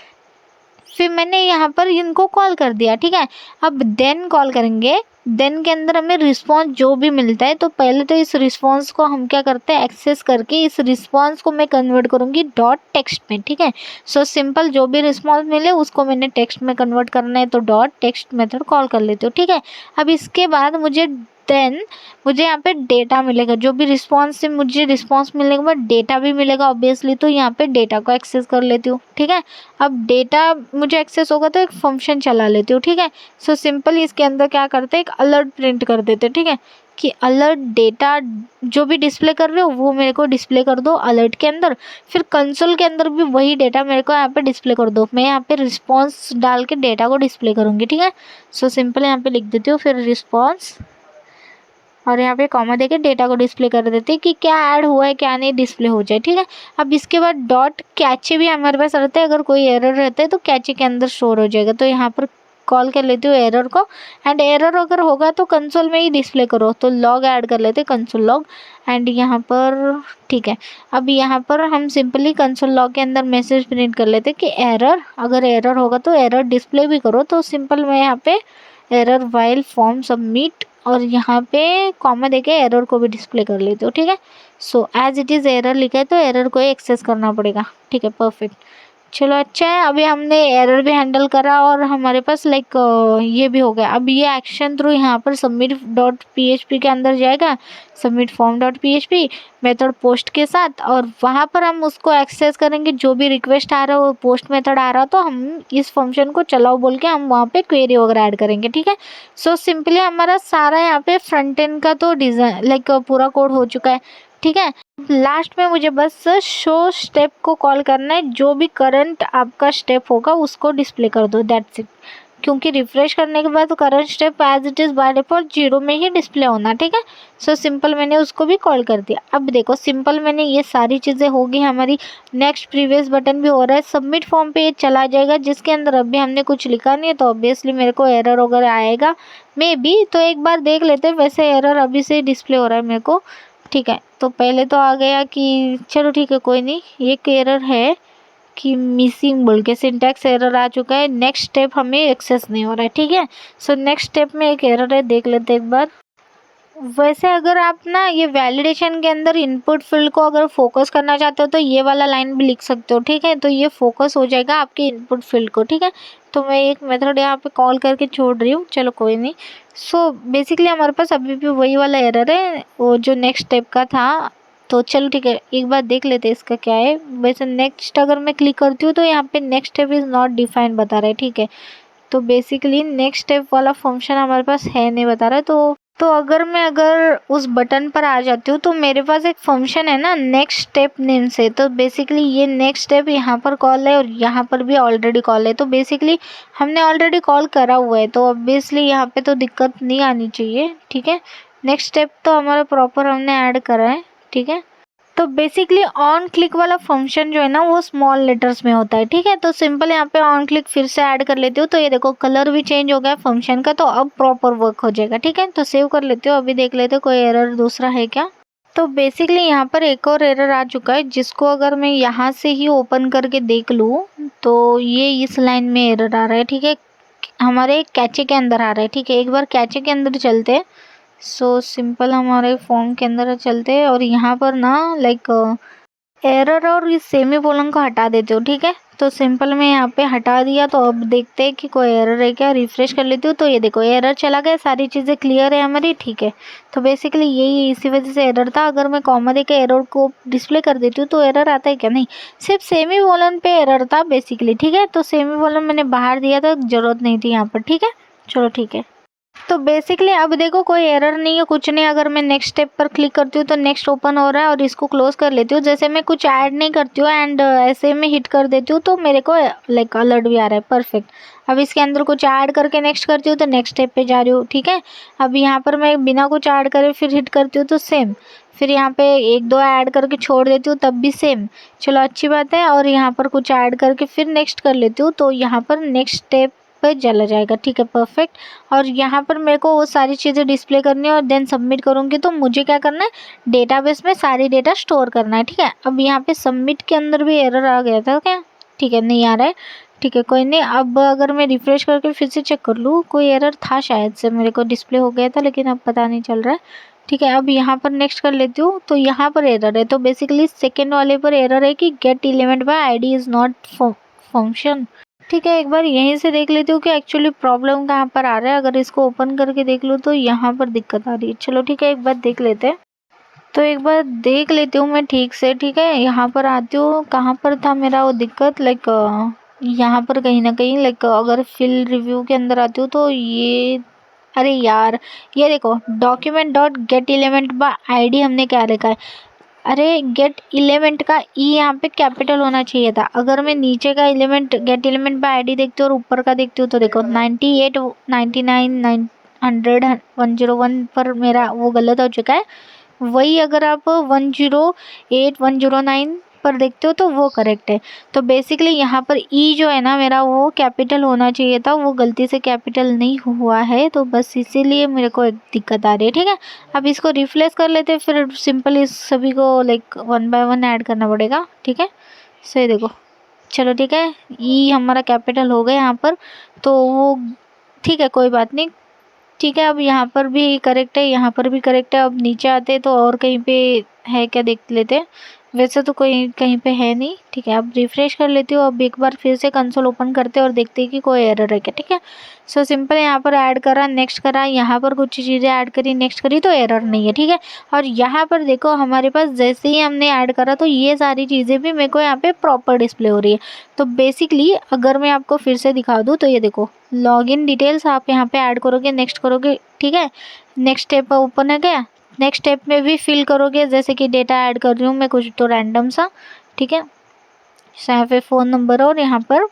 B: फिर मैंने यहाँ पर इनको कॉल कर दिया, ठीक है। अब देन कॉल करेंगे, देन के अंदर हमें रिस्पॉन्स जो भी मिलता है, तो पहले तो इस रिस्पॉन्स को हम क्या करते हैं, एक्सेस करके इस रिस्पॉन्स को मैं कन्वर्ट करूँगी डॉट टेक्स्ट में, ठीक है। सो सिंपल जो भी रिस्पॉन्स मिले उसको मैंने टेक्स्ट में कन्वर्ट करना है, तो डॉट टेक्स्ट मेथड कॉल कर लेती हूँ, ठीक है। अब इसके बाद मुझे यहाँ पे डेटा मिलेगा, जो भी रिस्पॉन्स से मुझे रिस्पॉन्स मिलने के बाद डेटा भी मिलेगा ऑब्वियसली, तो यहाँ पे डेटा को एक्सेस कर लेती हूँ, ठीक है। अब डेटा मुझे एक्सेस होगा तो एक फंक्शन चला लेती हूँ, ठीक है। सो सिंपल इसके अंदर क्या करते हैं, एक अलर्ट प्रिंट कर देते हैं, ठीक है, कि अलर्ट डेटा जो भी डिस्प्ले कर रहे हो वो मेरे को डिस्प्ले कर दो अलर्ट के अंदर। फिर कंसोल के अंदर भी वही डेटा मेरे को यहाँ पे डिस्प्ले कर दो। मैं यहाँ पे रिस्पॉन्स डाल के डेटा को डिस्प्ले करूँगी, ठीक है। सो सिंपल यहाँ पे लिख देती हूँ, फिर रिस्पॉन्स, और यहाँ पे कॉमा देके डेटा को डिस्प्ले कर देते हैं कि क्या ऐड हुआ है क्या नहीं, डिस्प्ले हो जाए, ठीक है। अब इसके बाद डॉट कैचे भी हमारे पास रहता है, अगर कोई एरर रहता है तो कैचे के अंदर स्टोर हो जाएगा, तो यहाँ पर कॉल कर लेती हूँ एरर को, एंड एरर अगर होगा तो कंसोल में ही डिस्प्ले करो, तो लॉग ऐड कर लेते हैं, कंसोल लॉग, एंड यहाँ पर ठीक है। अब यहाँ पर हम सिंपली कंसोल लॉग के अंदर मैसेज प्रिंट कर लेते हैं कि एरर, अगर एरर होगा तो एरर डिस्प्ले भी करो, तो सिंपल मैं यहाँ पे एरर वाइल फॉर्म सबमिट, और यहाँ पे कॉमा देके एरर को भी डिस्प्ले कर लेते हो, ठीक है। So as it is error लिखा है तो एरर को ही एक्सेस करना पड़ेगा, ठीक है, परफेक्ट। चलो अच्छा है, अभी हमने एरर भी हैंडल करा और हमारे पास लाइक ये भी हो गया। अब ये एक्शन थ्रू यहाँ पर सबमिट डॉट PHP के अंदर जाएगा, submit form dot PHP method post के साथ, और वहाँ पर हम उसको एक्सेस करेंगे, जो भी रिक्वेस्ट आ रहा है वो पोस्ट मेथड आ रहा तो हम इस फंक्शन को चलाओ बोल के हम वहाँ पे क्वेरी वगैरह ऐड करेंगे, ठीक है। सो सिंपली हमारा सारा यहाँ पे फ्रंट एंड का तो डिज़ाइन लाइक पूरा कोड हो चुका है, ठीक है। लास्ट में मुझे बस शो स्टेप को कॉल करना है, जो भी करंट आपका स्टेप होगा उसको डिस्प्ले कर दो, दैट्स इट। क्योंकि रिफ्रेश करने के बाद current step as it is by default 0 में ही डिस्प्ले होना, ठीक है। सो सिंपल मैंने उसको भी कॉल कर दिया। अब देखो सिंपल मैंने ये सारी चीज़ें होगी हमारी, नेक्स्ट प्रीवियस बटन भी हो रहा है, सबमिट फॉर्म पे ये चला जाएगा, जिसके अंदर अभी हमने कुछ लिखा नहीं है, तो ऑब्वियसली मेरे को एरर वगैरह आएगा मे बी, तो एक बार देख लेते हैं। वैसे एरर अभी से डिस्प्ले हो रहा है मेरे को, ठीक है। तो पहले तो आ गया कि चलो ठीक है कोई नहीं, एक एरर है कि मिसिंग बोल के सिंटैक्स एरर आ चुका है, नेक्स्ट स्टेप हमें एक्सेस नहीं हो रहा है, ठीक है। सो नेक्स्ट स्टेप में एक एरर है, देख लेते एक बार। वैसे अगर आप ना ये वैलिडेशन के अंदर इनपुट फील्ड को अगर फोकस करना चाहते हो तो ये वाला लाइन भी लिख सकते हो, ठीक है। तो ये फोकस हो जाएगा आपके इनपुट फील्ड को, ठीक है। तो मैं एक मेथड यहाँ पे कॉल करके छोड़ रही हूँ, चलो कोई नहीं। सो बेसिकली हमारे पास अभी भी वही वाला एरर है, वो जो नेक्स्ट स्टेप का था। तो चलो ठीक है, एक बार देख लेते हैं इसका क्या है। वैसे नेक्स्ट अगर मैं क्लिक करती हूँ तो यहाँ पे next step is not defined बता रहा है, ठीक है। तो बेसिकली नेक्स्ट स्टेप वाला फंक्शन हमारे पास है नहीं बता रहा है। तो अगर उस बटन पर आ जाती हूँ तो मेरे पास एक फंक्शन है ना नेक्स्ट स्टेप नेम से, तो बेसिकली ये नेक्स्ट स्टेप यहाँ पर कॉल है और यहाँ पर भी ऑलरेडी कॉल है, तो बेसिकली हमने ऑलरेडी कॉल करा हुआ है, तो ऑब्वियसली यहाँ पे तो दिक्कत नहीं आनी चाहिए, ठीक है। नेक्स्ट स्टेप तो हमारा प्रॉपर हमने ऐड करा है, ठीक है। तो बेसिकली ऑन क्लिक वाला फंक्शन जो है ना वो स्मॉल लेटर्स में होता है, ठीक है। तो सिंपल यहाँ पे ऑन क्लिक फिर से ऐड कर लेती हूँ, तो ये देखो कलर भी चेंज हो गया फंक्शन का, तो अब प्रॉपर वर्क हो जाएगा, ठीक है। तो सेव कर लेती हूँ, अभी देख लेते हैं कोई एरर दूसरा है क्या। तो बेसिकली यहाँ पर एक और एरर आ चुका है, जिसको अगर मैं यहाँ से ही ओपन करके देख लूँ तो ये इस लाइन में एरर आ रहा है, ठीक है। हमारे कैचे के अंदर आ रहा है, ठीक है। एक बार कैचे के अंदर चलते हैं, सो सिंपल हमारे फॉर्म के अंदर चलते हैं और यहाँ पर ना लाइक एरर और इस सेमीकोलन को हटा देते हो, ठीक है। तो सिंपल मैं यहाँ पे हटा दिया, तो अब देखते हैं कि कोई एरर है क्या। रिफ्रेश कर लेती हूँ, तो ये देखो एरर चला गया, सारी चीज़ें क्लियर है हमारी, ठीक है। तो बेसिकली यही इसी वजह से एरर था। अगर मैं कॉमा दे के एरर को डिस्प्ले कर देती हूँ तो एरर आता है क्या, नहीं, सिर्फ सेमीकोलन पे एरर था बेसिकली, ठीक है। तो सेमीकोलन मैंने बाहर दिया था, ज़रूरत नहीं थी यहाँ पर, ठीक है। चलो ठीक है। तो बेसिकली अब देखो कोई एरर नहीं है, कुछ नहीं। अगर मैं नेक्स्ट स्टेप पर क्लिक करती हूँ तो नेक्स्ट ओपन हो रहा है और इसको क्लोज कर लेती हूँ। जैसे मैं कुछ ऐड नहीं करती हूँ एंड ऐसे में हिट कर देती हूँ तो मेरे को लाइक अलर्ट भी आ रहा है, परफेक्ट। अब इसके अंदर कुछ ऐड करके नेक्स्ट करती हूँ तो नेक्स्ट स्टेप पे जा रही हूँ, ठीक है। अब यहाँ पर मैं बिना कुछ ऐड करे फिर हिट करती हूँ तो सेम, फिर यहाँ पे एक दो ऐड करके छोड़ देती हूँ तब भी सेम। चलो अच्छी बात है। और यहाँ पर कुछ ऐड करके फिर नेक्स्ट कर लेती हूँ तो यहाँ पर नेक्स्ट स्टेप पे चला जाएगा, ठीक है, परफेक्ट। और यहाँ पर मेरे को वो सारी चीज़ें डिस्प्ले करनी है और देन सबमिट करूँगी। तो मुझे क्या करना है, डेटाबेस में सारी डेटा स्टोर करना है, ठीक है। अब यहाँ पे सबमिट के अंदर भी एरर आ गया था क्या, ठीक है, नहीं आ रहा है, ठीक है, कोई नहीं। अब अगर मैं रिफ्रेश करके फिर से चेक कर लूँ, कोई एरर था शायद से, मेरे को डिस्प्ले हो गया था लेकिन अब पता नहीं चल रहा है, ठीक है। अब यहाँ पर नेक्स्ट कर लेती हूँ तो यहाँ पर एरर है। तो बेसिकली सेकेंड वाले पर एरर है कि gate element by ID is not function, ठीक है। एक बार यहीं से देख लेती हूँ कि एक्चुअली प्रॉब्लम कहाँ पर आ रहा है। अगर इसको ओपन करके देख लूँ तो यहाँ पर दिक्कत आ रही है। चलो ठीक है, एक बार देख लेते हैं। तो एक बार देख लेती हूँ मैं ठीक से, ठीक है। यहाँ पर आती हूँ, कहाँ पर था मेरा वो दिक्कत, लाइक यहाँ पर कहीं ना कहीं, लाइक अगर फिल रिव्यू के अंदर आती हूँ तो ये, अरे यार ये देखो document dot get element by ID हमने क्या रखा है, अरे गेट एलिमेंट का ई यहाँ पे कैपिटल होना चाहिए था। अगर मैं नीचे का element gate element by ID देखती हूँ और ऊपर का देखती हूँ तो देखो 98 99 900 101 पर मेरा वो गलत हो चुका है। वही अगर आप 108 109 पर देखते हो तो वो करेक्ट है। तो बेसिकली यहाँ पर ई जो है ना मेरा वो कैपिटल होना चाहिए था, वो गलती से कैपिटल नहीं हुआ है, तो बस इसीलिए मेरे को एक दिक्कत आ रही है, ठीक है। अब इसको रिप्लेस कर लेते हैं, फिर सिंपल इस सभी को like one by one add करना पड़ेगा, ठीक है। सही देखो, चलो ठीक है, ई हमारा कैपिटल हो गया यहाँ पर, तो वो ठीक है, कोई बात नहीं, ठीक है। अब यहाँ पर भी करेक्ट है, यहाँ पर भी करेक्ट है। अब नीचे आते तो और कहीं पे है क्या देख लेते हैं, वैसे तो कोई कहीं पे है नहीं, ठीक है। अब रिफ्रेश कर लेती हूँ। अब एक बार फिर से कंसोल ओपन करते हैं और देखते हैं कि कोई एरर है क्या, ठीक है। सो सिंपल यहाँ पर ऐड करा, नेक्स्ट करा, यहाँ पर कुछ चीज़ें ऐड करी, नेक्स्ट करी, तो एरर नहीं है, ठीक है। और यहाँ पर देखो हमारे पास जैसे ही हमने ऐड करा तो ये सारी चीज़ें भी मेरे को यहाँ पे प्रॉपर डिस्प्ले हो रही है। तो बेसिकली अगर मैं आपको फिर से दिखा दूँ तो ये देखो लॉगिन डिटेल्स आप यहाँ पे ऐड करोगे, नेक्स्ट करोगे, ठीक है। नेक्स्ट स्टेप ओपन है गया, नेक्स्ट स्टेप में भी फिल करोगे, जैसे कि डेटा ऐड कर रही हूँ मैं कुछ तो रैंडम सा, ठीक है। यहाँ पे फ़ोन नंबर और यहाँ पर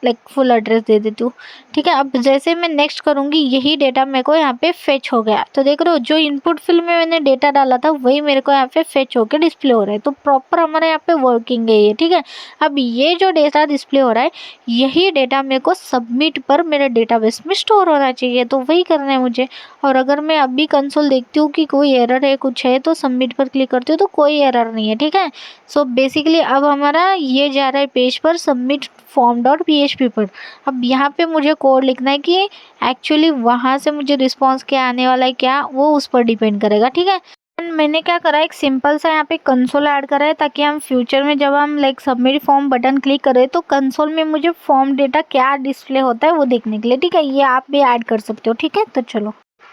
B: लाइक फुल एड्रेस दे देती हूँ, ठीक है। अब जैसे मैं नेक्स्ट करूँगी यही डेटा मेरे को यहाँ पे फेच हो गया। तो देख रहे हो जो इनपुट फील्ड में मैंने डेटा डाला था वही मेरे को यहाँ पे फेच होकर डिस्प्ले हो रहा है। तो प्रॉपर हमारे यहाँ पे वर्किंग है ये, ठीक है। अब ये जो डेटा डिस्प्ले हो रहा है यही डेटा मेरे को सबमिट पर मेरे डेटाबेस में स्टोर होना चाहिए, तो वही करना है मुझे। और अगर मैं अभी कंसोल देखती हूँ कि कोई एरर है कुछ है तो सबमिट पर क्लिक करती हूँ तो कोई एरर नहीं है, ठीक है। सो बेसिकली अब हमारा ये जा रहा है पेज पर सबमिट फॉर्म डॉट PHP पर। अब यहाँ पे मुझे कोड लिखना है कि एक्चुअली वहाँ से मुझे रिस्पॉन्स क्या आने वाला है, क्या वो उस पर डिपेंड करेगा, ठीक है। मैंने क्या करा, एक सिंपल सा यहाँ पे कंसोल ऐड करा है ताकि हम फ्यूचर में जब हम like submit form button click करें तो कंसोल में मुझे फॉर्म डेटा क्या डिस्प्ले होता है वो देखने के लिए, ठीक है। ये आप भी ऐड कर सकते हो, ठीक है। तो चलो,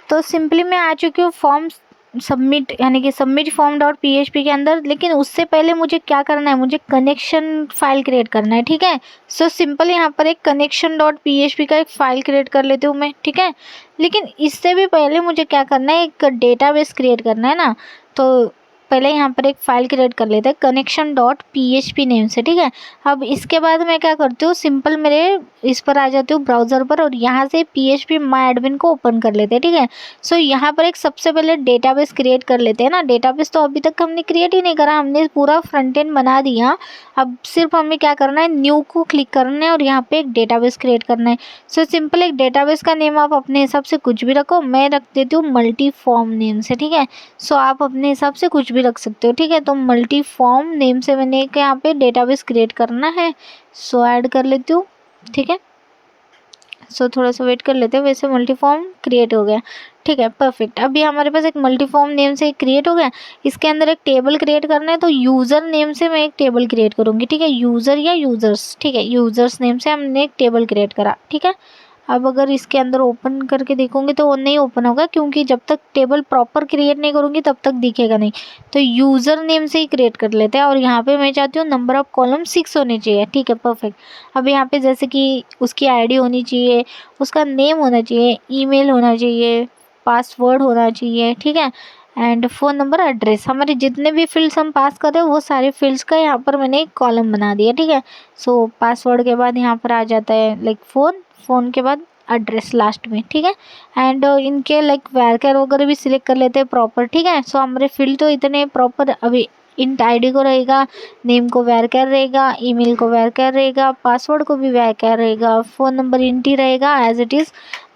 B: तो सिंपली मैं आ चुकी हूँ फॉर्म सबमिट यानी कि सबमिट फॉर्म डॉट PHP के अंदर। लेकिन उससे पहले मुझे क्या करना है, मुझे कनेक्शन फाइल क्रिएट करना है, ठीक है। सो सिंपल यहाँ पर एक कनेक्शन डॉट PHP का एक फ़ाइल क्रिएट कर लेती हूँ मैं, ठीक है। लेकिन इससे भी पहले मुझे क्या करना है, एक डेटाबेस क्रिएट करना है ना। तो पहले यहाँ पर एक फाइल क्रिएट कर लेते हैं कनेक्शन डॉट PHP नेम से, ठीक है। अब इसके बाद मैं क्या करती हूँ, सिंपल मेरे इस पर आ जाती हूँ ब्राउज़र पर और यहाँ से PHP माई एडमिन को ओपन कर लेते हैं, ठीक है। सो यहाँ पर एक सबसे पहले डेटाबेस क्रिएट कर लेते हैं ना। डेटाबेस तो अभी तक हमने क्रिएट ही नहीं करा, हमने पूरा फ्रंट एंड बना दिया। अब सिर्फ हमें क्या करना है, न्यू को क्लिक करना है और यहाँ पे एक डेटाबेस क्रिएट करना है। सो सिंपल एक डेटाबेस का नेम आप अपने हिसाब से कुछ भी रखो, मैं रख देती हूँ मल्टीफॉर्म नेम से, ठीक है। सो आप अपने हिसाब से कुछ भी रख सकते हो, ठीक है। तो मल्टीफॉर्म नेम से मैंने एक यहाँ पे डेटाबेस क्रिएट करना है। सो ऐड कर लेती हूँ, ठीक है। सो थोड़ा सा वेट कर लेते हैं, वैसे मल्टीफॉर्म क्रिएट हो गया, ठीक है, परफेक्ट। अभी हमारे पास एक मल्टीफॉर्म नेम से क्रिएट हो गया। इसके अंदर एक टेबल क्रिएट करना है, तो यूज़र नेम से मैं एक टेबल क्रिएट करूँगी, ठीक है। यूज़र या यूज़र्स, ठीक है, यूज़र्स नेम से हमने एक टेबल क्रिएट करा, ठीक है। अब अगर इसके अंदर ओपन करके देखोगे तो वो नहीं ओपन होगा, क्योंकि जब तक टेबल प्रॉपर क्रिएट नहीं करूँगी तब तक दिखेगा नहीं। तो यूज़र नेम से ही क्रिएट कर लेते हैं और यहाँ पे मैं चाहती हूँ नंबर ऑफ़ कॉलम 6 होने चाहिए, ठीक है, परफेक्ट। अब यहाँ पे जैसे कि उसकी आईडी होनी चाहिए, उसका नेम होना चाहिए, ईमेल होना चाहिए, पासवर्ड होना चाहिए, ठीक है, एंड फ़ोन नंबर, एड्रेस। हमारे जितने भी फील्ड्स हम पास कर रहे हैं वो सारे फील्ड्स का यहाँ पर मैंने एक कॉलम बना दिया, ठीक है। सो पासवर्ड के बाद यहाँ पर आ जाता है लाइक फ़ोन के बाद एड्रेस लास्ट में, ठीक है। एंड इनके लाइक वैरकर वगैरह भी सिलेक्ट कर लेते हैं प्रॉपर, ठीक है। सो हमारे फील्ड तो इतने प्रॉपर, अभी इंट आईडी को रहेगा, नेम को वैरकर रहेगा, ईमेल को वैरकर रहेगा, पासवर्ड को भी वैरकर रहेगा, फ़ोन नंबर इंट ही रहेगा एज इट इज़,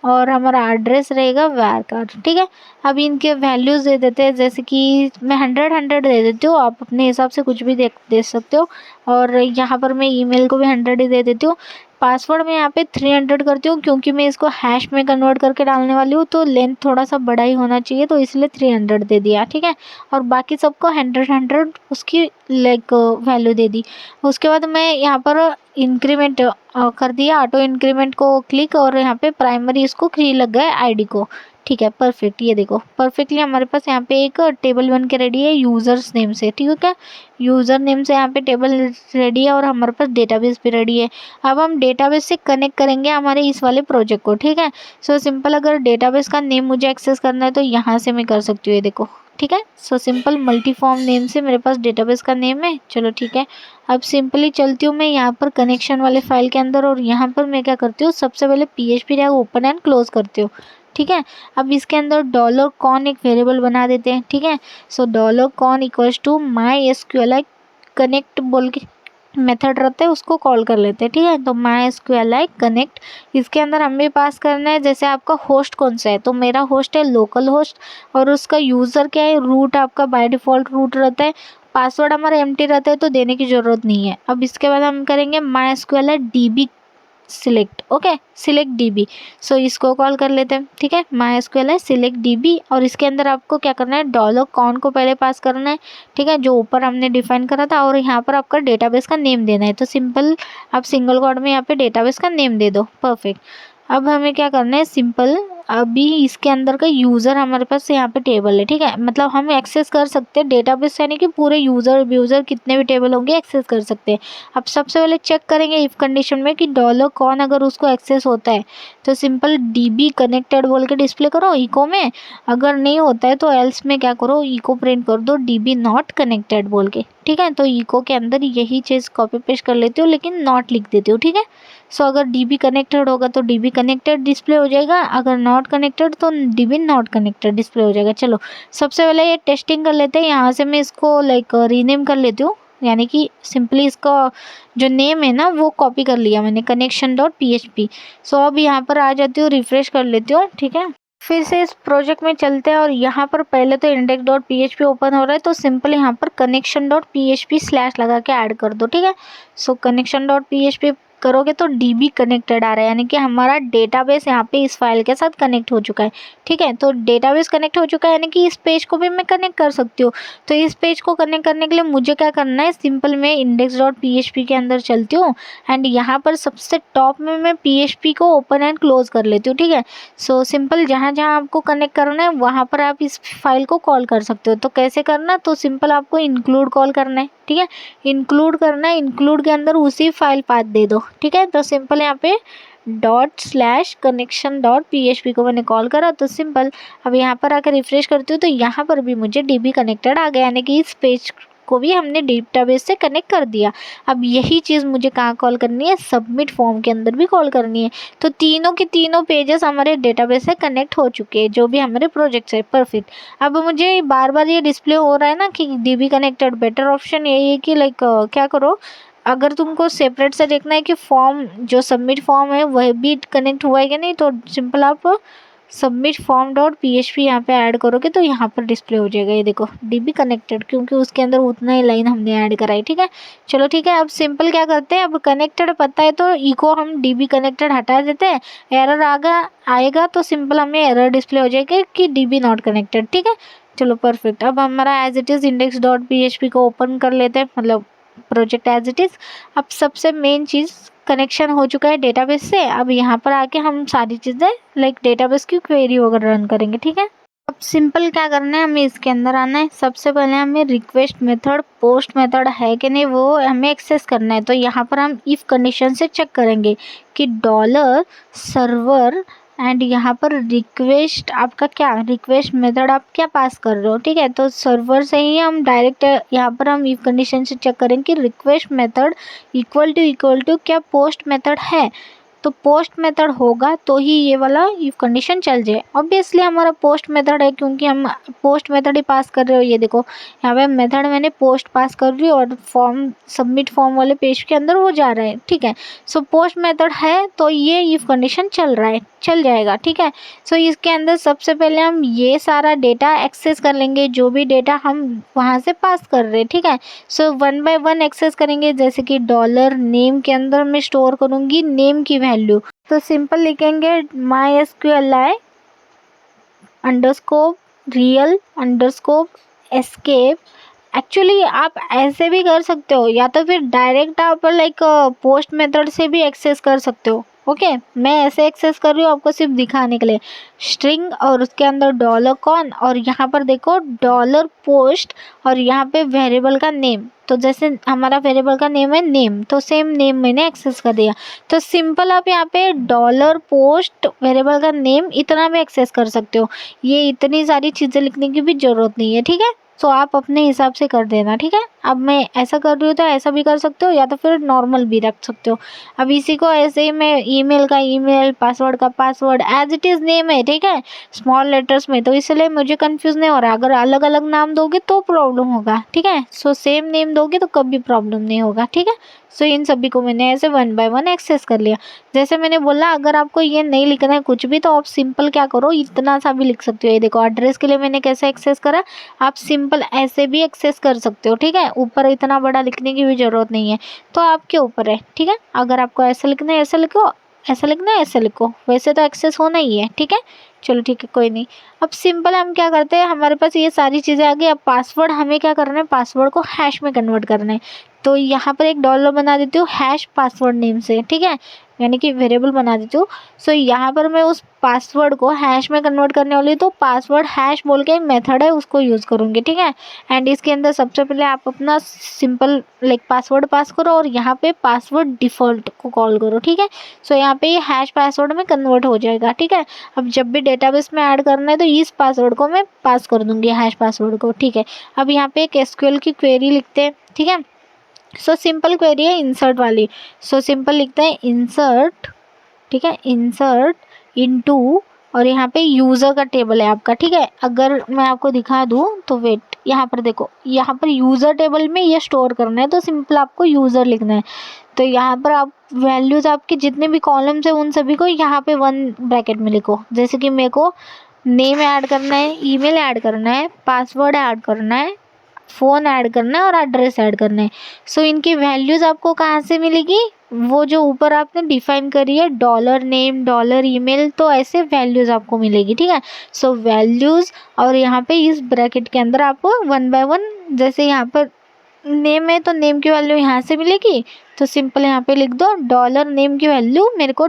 B: और हमारा एड्रेस रहेगा वैरकर, ठीक है। अब इनके वैल्यूज़ दे देते हैं, जैसे कि मैं 100 दे देती हूँ, आप अपने हिसाब से कुछ भी दे सकते हो। और यहाँ पर मैं ईमेल को भी 100 ही दे देती हूँ। पासवर्ड मैं यहाँ पे 300 करती हूँ, क्योंकि मैं इसको हैश में कन्वर्ट करके डालने वाली हूँ, तो लेंथ थोड़ा सा बड़ा ही होना चाहिए, तो इसलिए 300 दे दिया, ठीक है। और बाकी सबको 100 उसकी लाइक वैल्यू दे दी। उसके बाद मैं यहाँ पर इंक्रीमेंट कर दिया, ऑटो इंक्रीमेंट को क्लिक, और यहाँ पे प्राइमरी इसको 3 लग गया आईडी को, ठीक है, परफेक्ट। ये देखो परफेक्टली हमारे पास यहाँ पे एक टेबल बन के रेडी है यूज़र्स नेम से, ठीक है। यूज़र नेम से यहाँ पे टेबल रेडी है और हमारे पास डेटाबेस भी रेडी है। अब हम डेटाबेस से कनेक्ट करेंगे हमारे इस वाले प्रोजेक्ट को, ठीक है। सो सिंपल अगर डेटाबेस का नेम मुझे एक्सेस करना है तो यहाँ से मैं कर सकती हूँ, ये देखो, ठीक है। सो सिंपल मल्टीफॉर्म नेम से मेरे पास डेटाबेस का नेम है, चलो ठीक है। अब सिंपली चलती हूँ मैं यहाँ पर कनेक्शन वाले फाइल के अंदर, और यहाँ पर मैं क्या करती हूँ, सबसे पहले PHP tag open and close करती हूँ, ठीक है। अब इसके अंदर $कॉन एक वेरिएबल बना देते हैं, ठीक है। So $con equals to MySQLi connect बोल के मेथड रहता है, उसको कॉल कर लेते हैं, ठीक है। तो MySQLi कनेक्ट, इसके अंदर हमें पास करना है जैसे आपका होस्ट कौन सा है, तो मेरा होस्ट है लोकल होस्ट, और उसका यूज़र क्या है, रूट आपका बाय डिफ़ॉल्ट रूट रहता है। पासवर्ड हमारा एम्प्टी रहता है तो देने की ज़रूरत नहीं है। अब इसके बाद हम करेंगे MySQLi DB select, okay, select DB। सो इसको कॉल कर लेते हैं, ठीक है, MySQLi सिलेक्ट DB, और इसके अंदर आपको क्या करना है, $कॉन को पहले पास करना है, ठीक है, जो ऊपर हमने डिफाइन करा था, और यहाँ पर आपका डेटाबेस का नेम देना है। तो सिंपल आप सिंगल कोड में यहाँ पे डेटाबेस का नेम दे दो, परफेक्ट। अब हमें क्या करना है, सिंपल अभी इसके अंदर का यूज़र हमारे पास यहाँ पे टेबल है, ठीक है, मतलब हम एक्सेस कर सकते हैं डेटाबेस, यानी कि पूरे यूज़र कितने भी टेबल होंगे एक्सेस कर सकते हैं। अब सबसे पहले चेक करेंगे इफ़ कंडीशन में कि $कॉन अगर उसको एक्सेस होता है तो सिंपल DB कनेक्टेड बोल के डिस्प्ले करो इको में, अगर नहीं होता है तो एल्स में क्या करो, इको प्रिंट कर दो DB नॉट कनेक्टेड बोल के, ठीक है। तो इको के अंदर यही चीज़ कॉपी पेस्ट कर लेती हूँ, लेकिन नॉट लिख देती हूँ, ठीक है। सो अगर DB कनेक्टेड होगा तो DB कनेक्टेड डिस्प्ले हो जाएगा, अगर नॉट कनेक्टेड तो DB नॉट कनेक्टेड डिस्प्ले हो जाएगा। चलो सबसे पहले ये टेस्टिंग कर लेते हैं। यहाँ से मैं इसको लाइक रीनेम कर लेती हूँ, यानी कि सिंपली इसका जो नेम है ना वो कॉपी कर लिया मैंने, connection.php। सो अब यहाँ पर आ जाती हूँ, रिफ्रेश कर लेती हूँ, ठीक है। फिर से इस प्रोजेक्ट में चलते हैं, और यहाँ पर पहले तो index.php ओपन हो रहा है, तो सिंपल यहाँ पर connection.php स्लैश लगा के ऐड कर दो, ठीक है। सो connection.php करोगे तो DB कनेक्टेड आ रहा है, यानी कि हमारा डेटाबेस यहाँ पे इस फाइल के साथ कनेक्ट हो चुका है, ठीक है। तो डेटाबेस कनेक्ट हो चुका है, यानी कि इस पेज को भी मैं कनेक्ट कर सकती हूँ। तो इस पेज को कनेक्ट करने के लिए मुझे क्या करना है, सिंपल मैं index.php के अंदर चलती हूँ, एंड यहाँ पर सबसे टॉप में मैं PHP को ओपन एंड क्लोज कर लेती हूँ, ठीक है। सो सिंपल जहाँ जहाँ आपको कनेक्ट करना है वहाँ पर आप इस फाइल को कॉल कर सकते हो। तो कैसे करना, तो सिंपल आपको इंक्लूड कॉल करना है, ठीक है, इंक्लूड करना है, इंक्लूड के अंदर उसी फाइल पाथ दे दो, ठीक है। तो सिंपल यहाँ पे ./connection.php को मैंने कॉल करा तो सिंपल। अब यहाँ पर आकर रिफ्रेश करती हूँ तो यहाँ पर भी मुझे DB कनेक्टेड आ गया, यानी कि इस पेज को भी हमने डेटाबेस से कनेक्ट कर दिया। अब यही चीज़ मुझे कहाँ कॉल करनी है, सबमिट फॉर्म के अंदर भी कॉल करनी है। तो तीनों के तीनों पेजेस हमारे डेटाबेस से कनेक्ट हो चुके हैं, जो भी हमारे प्रोजेक्ट्स है। परफेक्ट। अब मुझे बार बार ये डिस्प्ले हो रहा है ना कि DB कनेक्टेड। बेटर ऑप्शन यही है कि लाइक क्या करो, अगर तुमको सेपरेट से देखना है कि फॉर्म जो सबमिट फॉर्म है वह भी कनेक्ट हुआ है कि नहीं, तो सिंपल आप सबमिट फॉर्म .php यहाँ पे ऐड करोगे तो यहाँ पर डिस्प्ले हो जाएगा। ये देखो DB कनेक्टेड, क्योंकि उसके अंदर उतना ही लाइन हमने ऐड कराई। ठीक है, चलो ठीक है। अब सिंपल क्या करते हैं, अब कनेक्टेड पता है तो इको हम DB कनेक्टेड हटा देते हैं। एरर आएगा तो सिंपल हमें एरर डिस्प्ले हो जाएगा कि DB नॉट कनेक्टेड। ठीक है, चलो परफेक्ट। अब हमारा एज इट इज़ index.php को ओपन कर लेते हैं, मतलब प्रोजेक्ट एज इट इज़। अब सबसे मेन चीज़, कनेक्शन हो चुका है डेटाबेस से। अब यहाँ पर आके हम सारी चीज़ें लाइक डेटाबेस की क्वेरी वगैरह रन करेंगे। ठीक है, अब सिंपल क्या करना है, हमें इसके अंदर आना है। सबसे पहले हमें रिक्वेस्ट मेथड, पोस्ट मेथड है कि नहीं वो हमें एक्सेस करना है। तो यहाँ पर हम इफ़ कंडीशन से चेक करेंगे कि $server एंड यहाँ पर रिक्वेस्ट आपका क्या, रिक्वेस्ट मेथड आप क्या पास कर रहे हो। ठीक है, तो सर्वर से ही हम डायरेक्ट यहाँ पर हम इफ कंडीशन से चेक करेंगे कि रिक्वेस्ट मेथड इक्वल टू क्या पोस्ट मेथड है। तो पोस्ट मेथड होगा तो ही ये वाला इफ कंडीशन चल जाए। ऑब्वियसली हमारा पोस्ट मेथड है, क्योंकि हम पोस्ट मेथड ही पास कर रहे हो। ये देखो यहाँ पे मेथड मैंने पोस्ट पास कर रही हूँ और फॉर्म सबमिट फॉर्म वाले पेज के अंदर वो जा रहा है। ठीक है, सो पोस्ट मेथड है तो ये इफ कंडीशन चल रहा है, चल जाएगा। ठीक है, सो इसके अंदर सबसे पहले हम ये सारा डेटा एक्सेस कर लेंगे, जो भी डेटा हम वहाँ से पास कर रहे हैं। ठीक है, सो 1 बाय 1 एक्सेस करेंगे। जैसे कि $नेम के अंदर मैं स्टोर करूँगी नेम की वैल्यू, तो सिंपल लिखेंगे MySQLi _real_escape। एक्चुअली आप ऐसे भी कर सकते हो, या तो फिर डायरेक्ट आप लाइक पोस्ट मेथड से भी एक्सेस कर सकते हो। ओके, मैं ऐसे एक्सेस कर रही हूँ आपको सिर्फ दिखाने के लिए। स्ट्रिंग और उसके अंदर $कॉन और यहाँ पर देखो $पोस्ट और यहाँ पे वेरिएबल का नेम। तो जैसे हमारा वेरिएबल का नेम है नेम, तो सेम नेम मैंने एक्सेस कर दिया। तो सिंपल आप यहाँ पे $पोस्ट वेरिएबल का नेम इतना भी एक्सेस कर सकते हो। ये इतनी सारी चीज़ें लिखने की भी ज़रूरत नहीं है। ठीक है, तो आप अपने हिसाब से कर देना। ठीक है, अब मैं ऐसा कर रही हूँ तो ऐसा भी कर सकते हो, या तो फिर नॉर्मल भी रख सकते हो। अब इसी को ऐसे ही मैं ईमेल का ईमेल, पासवर्ड का password, as it is name है। ठीक है, स्मॉल लेटर्स में, तो इसलिए मुझे कंफ्यूज नहीं हो रहा। अगर अलग अलग नाम दोगे तो प्रॉब्लम होगा। ठीक है, सो सेम नेम दोगे तो कभी प्रॉब्लम नहीं होगा। ठीक है, सो इन सभी को मैंने ऐसे 1 बाय 1 एक्सेस कर लिया। जैसे मैंने बोला, अगर आपको ये नहीं लिखना है कुछ भी, तो आप सिंपल क्या करो, इतना सा भी लिख सकते हो। ये देखो एड्रेस के लिए मैंने कैसे एक्सेस करा, आप सिंपल ऐसे भी एक्सेस कर सकते हो। ठीक है, ऊपर इतना बड़ा लिखने की भी ज़रूरत नहीं है, तो आपके ऊपर है। ठीक है, अगर आपको ऐसा लिखना है ऐसा लिखो, ऐसा लिखना है ऐसा लिखो, वैसे तो एक्सेस होना ही है। ठीक है, चलो ठीक है, कोई नहीं। अब सिंपल हम क्या करते हैं, हमारे पास ये सारी चीज़ें आ गई। अब पासवर्ड हमें क्या करना है, पासवर्ड को हैश में कन्वर्ट करना है। तो यहाँ पर एक डॉलर बना देती हूँ हैश पासवर्ड नेम से। ठीक है, यानी कि वेरिएबल बना देती हूँ। सो यहाँ पर मैं उस पासवर्ड को हैश में कन्वर्ट करने वाली, तो पासवर्ड हैश बोल के मेथड है उसको यूज़ करूँगी। ठीक है, एंड इसके अंदर सबसे पहले आप अपना सिंपल लाइक पासवर्ड पास करो और यहाँ पे पासवर्ड डिफ़ॉल्ट को कॉल करो। ठीक है, सो यहाँ पे ये हैश पासवर्ड में कन्वर्ट हो जाएगा। ठीक है, अब जब भी डेटाबेस में ऐड करना है तो इस पासवर्ड को मैं पास कर दूँगी, हैश पासवर्ड को। ठीक है, अब यहाँ पे एक SQL की क्वेरी लिखते हैं। ठीक है, सो सिंपल क्वेरी है इंसर्ट वाली। सो सिंपल लिखते हैं इंसर्ट। ठीक है, इंसर्ट इनटू, और यहाँ पे यूज़र का टेबल है आपका। ठीक है, अगर मैं आपको दिखा दूँ तो वेट, यहाँ पर देखो, यहाँ पर यूज़र टेबल में ये स्टोर करना है, तो सिंपल आपको यूज़र लिखना है। तो यहाँ पर आप वैल्यूज़ आपके जितने भी कॉलम्स हैं उन सभी को यहाँ पे 1 ब्रैकेट में लिखो। जैसे कि मेरे को नेम ऐड करना है, ईमेल ऐड करना है, पासवर्ड ऐड करना है, फ़ोन ऐड करना है और एड्रेस ऐड करना है। सो इनकी वैल्यूज़ आपको कहाँ से मिलेगी, वो जो ऊपर आपने डिफाइन करी है $नेम, $email, तो ऐसे वैल्यूज़ आपको मिलेगी। ठीक है, सो वैल्यूज़, और यहाँ पे इस ब्रैकेट के अंदर आपको 1 बाय 1, जैसे यहाँ पर नेम है तो नेम की वैल्यू यहाँ से मिलेगी, तो सिंपल यहाँ पे लिख दो $नेम की वैल्यू मेरे को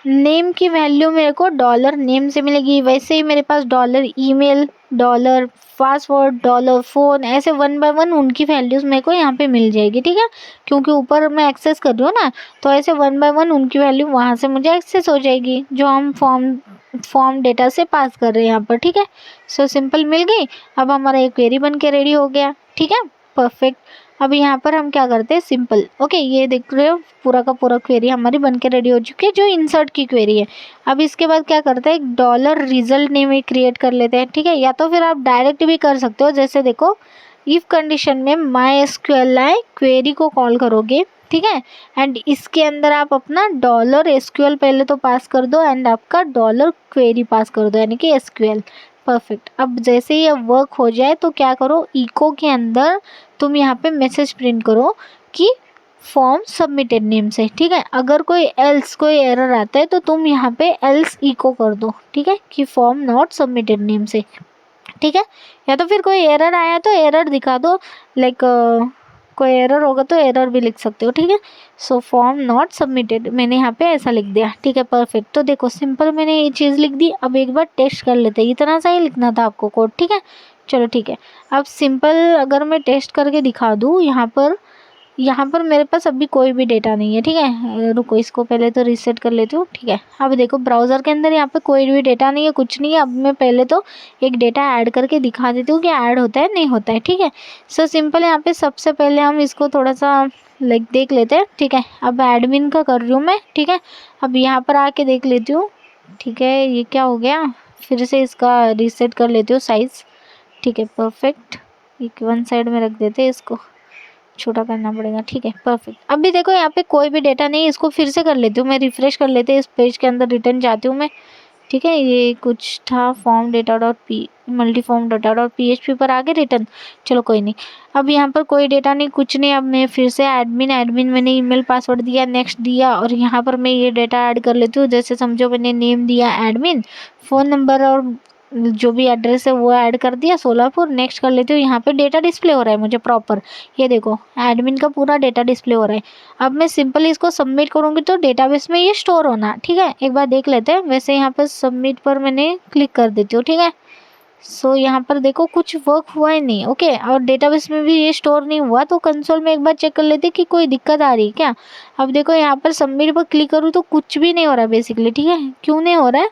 B: नेम की वैल्यू मेरे को डॉलर नेम से मिलेगी, वैसे ही मेरे पास dollar email, dollar password, dollar phone, ऐसे 1 बाय 1 उनकी वैल्यूज़ मेरे को यहाँ पे मिल जाएगी, ठीक है। क्योंकि ऊपर मैं एक्सेस कर रही हूँ ना, तो ऐसे 1 बाय 1 उनकी वैल्यू वहाँ से मुझे एक्सेस हो जाएगी, जो हम फॉर्म डेटा से पास कर रहे हैं यहाँ पर, ठीक है। सो सिंपल मिल गई। अब हमारा एक क्वेरी बन के रेडी हो गया, ठीक है, परफेक्ट। अब यहाँ पर हम क्या करते हैं, सिंपल ओके, ये देख रहे हो पूरा का पूरा क्वेरी हमारी बन के रेडी हो चुकी है, जो इंसर्ट की क्वेरी है। अब इसके बाद क्या करते हैं, एक डॉलर रिजल्ट नेम क्रिएट कर लेते हैं, ठीक है। या तो फिर आप डायरेक्ट भी कर सकते हो, जैसे देखो इफ़ कंडीशन में MySQL क्वेरी को कॉल करोगे, ठीक है, एंड इसके अंदर आप अपना डॉलर SQL पहले तो पास कर दो एंड आपका डॉलर क्वेरी पास कर दो, यानी कि SQL, परफेक्ट। अब जैसे ही अब वर्क हो जाए तो क्या करो, इको के अंदर तुम यहाँ पे मैसेज प्रिंट करो कि फॉर्म सबमिटेड नेम से, ठीक है। अगर कोई एरर आता है तो तुम यहाँ पे एल्स इको कर दो, ठीक है, कि फॉर्म नॉट सबमिटेड नेम से, ठीक है। या तो फिर कोई एरर आया तो एरर दिखा दो, लाइक कोई एरर होगा तो एरर भी लिख सकते हो, ठीक है। सो फॉर्म नॉट सबमिटेड मैंने यहाँ पे ऐसा लिख दिया, ठीक है, परफेक्ट। तो देखो सिंपल मैंने ये चीज़ लिख दी। अब एक बार टेस्ट कर लेते हैं, इतना सा ही लिखना था आपको कोड, ठीक है। चलो ठीक है। अब सिंपल अगर मैं टेस्ट करके दिखा दूँ, यहाँ पर मेरे पास अभी कोई भी डेटा नहीं है, ठीक है। रुको, इसको पहले तो रीसेट कर लेती हूँ, ठीक है। अब देखो ब्राउज़र के अंदर यहाँ पे कोई भी डेटा नहीं है, कुछ नहीं है। अब मैं पहले तो एक डेटा ऐड करके दिखा देती हूँ कि ऐड होता है नहीं होता है, ठीक है। सो सिंपल यहाँ पे सबसे पहले हम इसको थोड़ा सा लाइक देख लेते हैं, ठीक है। अब एडमिन का कर रही हूँ मैं, ठीक है। अब यहाँ पर आके देख लेती हूँ, ठीक है। ये क्या हो गया, फिर से इसका रीसेट कर लेती हूँ साइज़, ठीक है, परफेक्ट। एक वन साइड में रख देते हैं, इसको छोटा करना पड़ेगा, ठीक है, परफेक्ट। अब भी देखो यहाँ पे कोई भी डेटा नहीं है, इसको फिर से कर लेती हूँ मैं, रिफ्रेश कर लेते हैं, इस पेज के अंदर रिटर्न जाती हूँ मैं, ठीक है। ये कुछ था form data dot P multiform data dot PHP पर आगे रिटर्न, चलो कोई नहीं। अब यहाँ पर कोई डेटा नहीं, कुछ नहीं। अब मैं फिर से एडमिन मैंने ईमेल पासवर्ड दिया, नेक्स्ट दिया, और यहाँ पर मैं ये डेटा ऐड कर लेती हूँ। जैसे समझो मैंने नेम दिया एडमिन, फ़ोन नंबर और जो भी एड्रेस है वो ऐड कर दिया, सोलापुर। नेक्स्ट कर लेती हूँ। यहाँ पे डेटा डिस्प्ले हो रहा है मुझे प्रॉपर, ये देखो एडमिन का पूरा डेटा डिस्प्ले हो रहा है। अब मैं सिंपली इसको सबमिट करूँगी तो डेटाबेस में ये स्टोर होना, ठीक है। एक बार देख लेते हैं। वैसे यहाँ पर सबमिट पर मैंने क्लिक कर देती हूँ, ठीक है। सो यहाँ पर देखो कुछ वर्क हुआ ही नहीं, ओके, और डेटाबेस में भी ये स्टोर नहीं हुआ। तो कंसोल में एक बार चेक कर लेते कि कोई दिक्कत आ रही है क्या। अब देखो यहाँ पर सबमिट पर क्लिक करूँ तो कुछ भी नहीं हो रहा है बेसिकली, ठीक है। क्यों नहीं हो रहा है,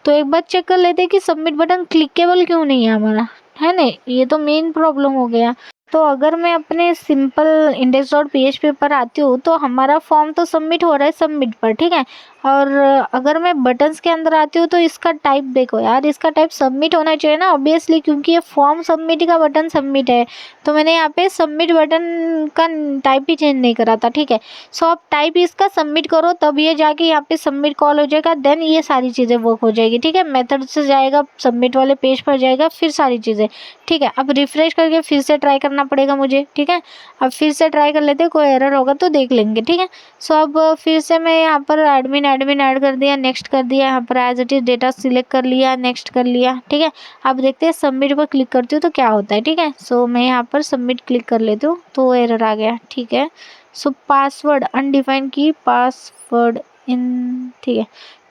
B: तो एक बार चेक कर लेते हैं कि सबमिट बटन क्लिकेबल क्यों नहीं है हमारा, है ना। ये तो मेन प्रॉब्लम हो गया। तो अगर मैं अपने सिंपल index.php पर आती हूँ तो हमारा फॉर्म तो सबमिट हो रहा है सबमिट पर, ठीक है। और अगर मैं बटन्स के अंदर आती हूँ तो इसका टाइप देखो यार, इसका टाइप सबमिट होना चाहिए ना ऑब्वियसली, क्योंकि ये फॉर्म सबमिट का बटन सबमिट है। तो मैंने यहाँ पे सबमिट बटन का टाइप ही चेंज नहीं करा था, ठीक है। सो आप टाइप इसका सबमिट करो, तब ये जाके यहाँ पे सबमिट कॉल हो जाएगा, देन ये सारी चीज़ें वर्क हो जाएगी, ठीक है। मेथड से जाएगा, सबमिट वाले पेज पर जाएगा, फिर सारी चीज़ें, ठीक है। अब रिफ्रेश करके फिर से ट्राई करना पड़ेगा मुझे, ठीक है। अब फिर से ट्राई कर लेते हैं, कोई एरर होगा तो देख लेंगे, ठीक है। सो अब फिर से मैं यहाँ पर एडमिन ऐड कर दिया, नेक्स्ट कर दिया, यहाँ पर as it is data select कर लिया, नेक्स्ट कर लिया, ठीक है। अब देखते हैं सबमिट पर क्लिक करती हूँ तो क्या होता है, ठीक है। सो मैं यहाँ पर सबमिट क्लिक कर लेती हूँ तो एरर आ गया, ठीक है। सो पासवर्ड अनडिफाइंड की पासवर्ड इन, ठीक है।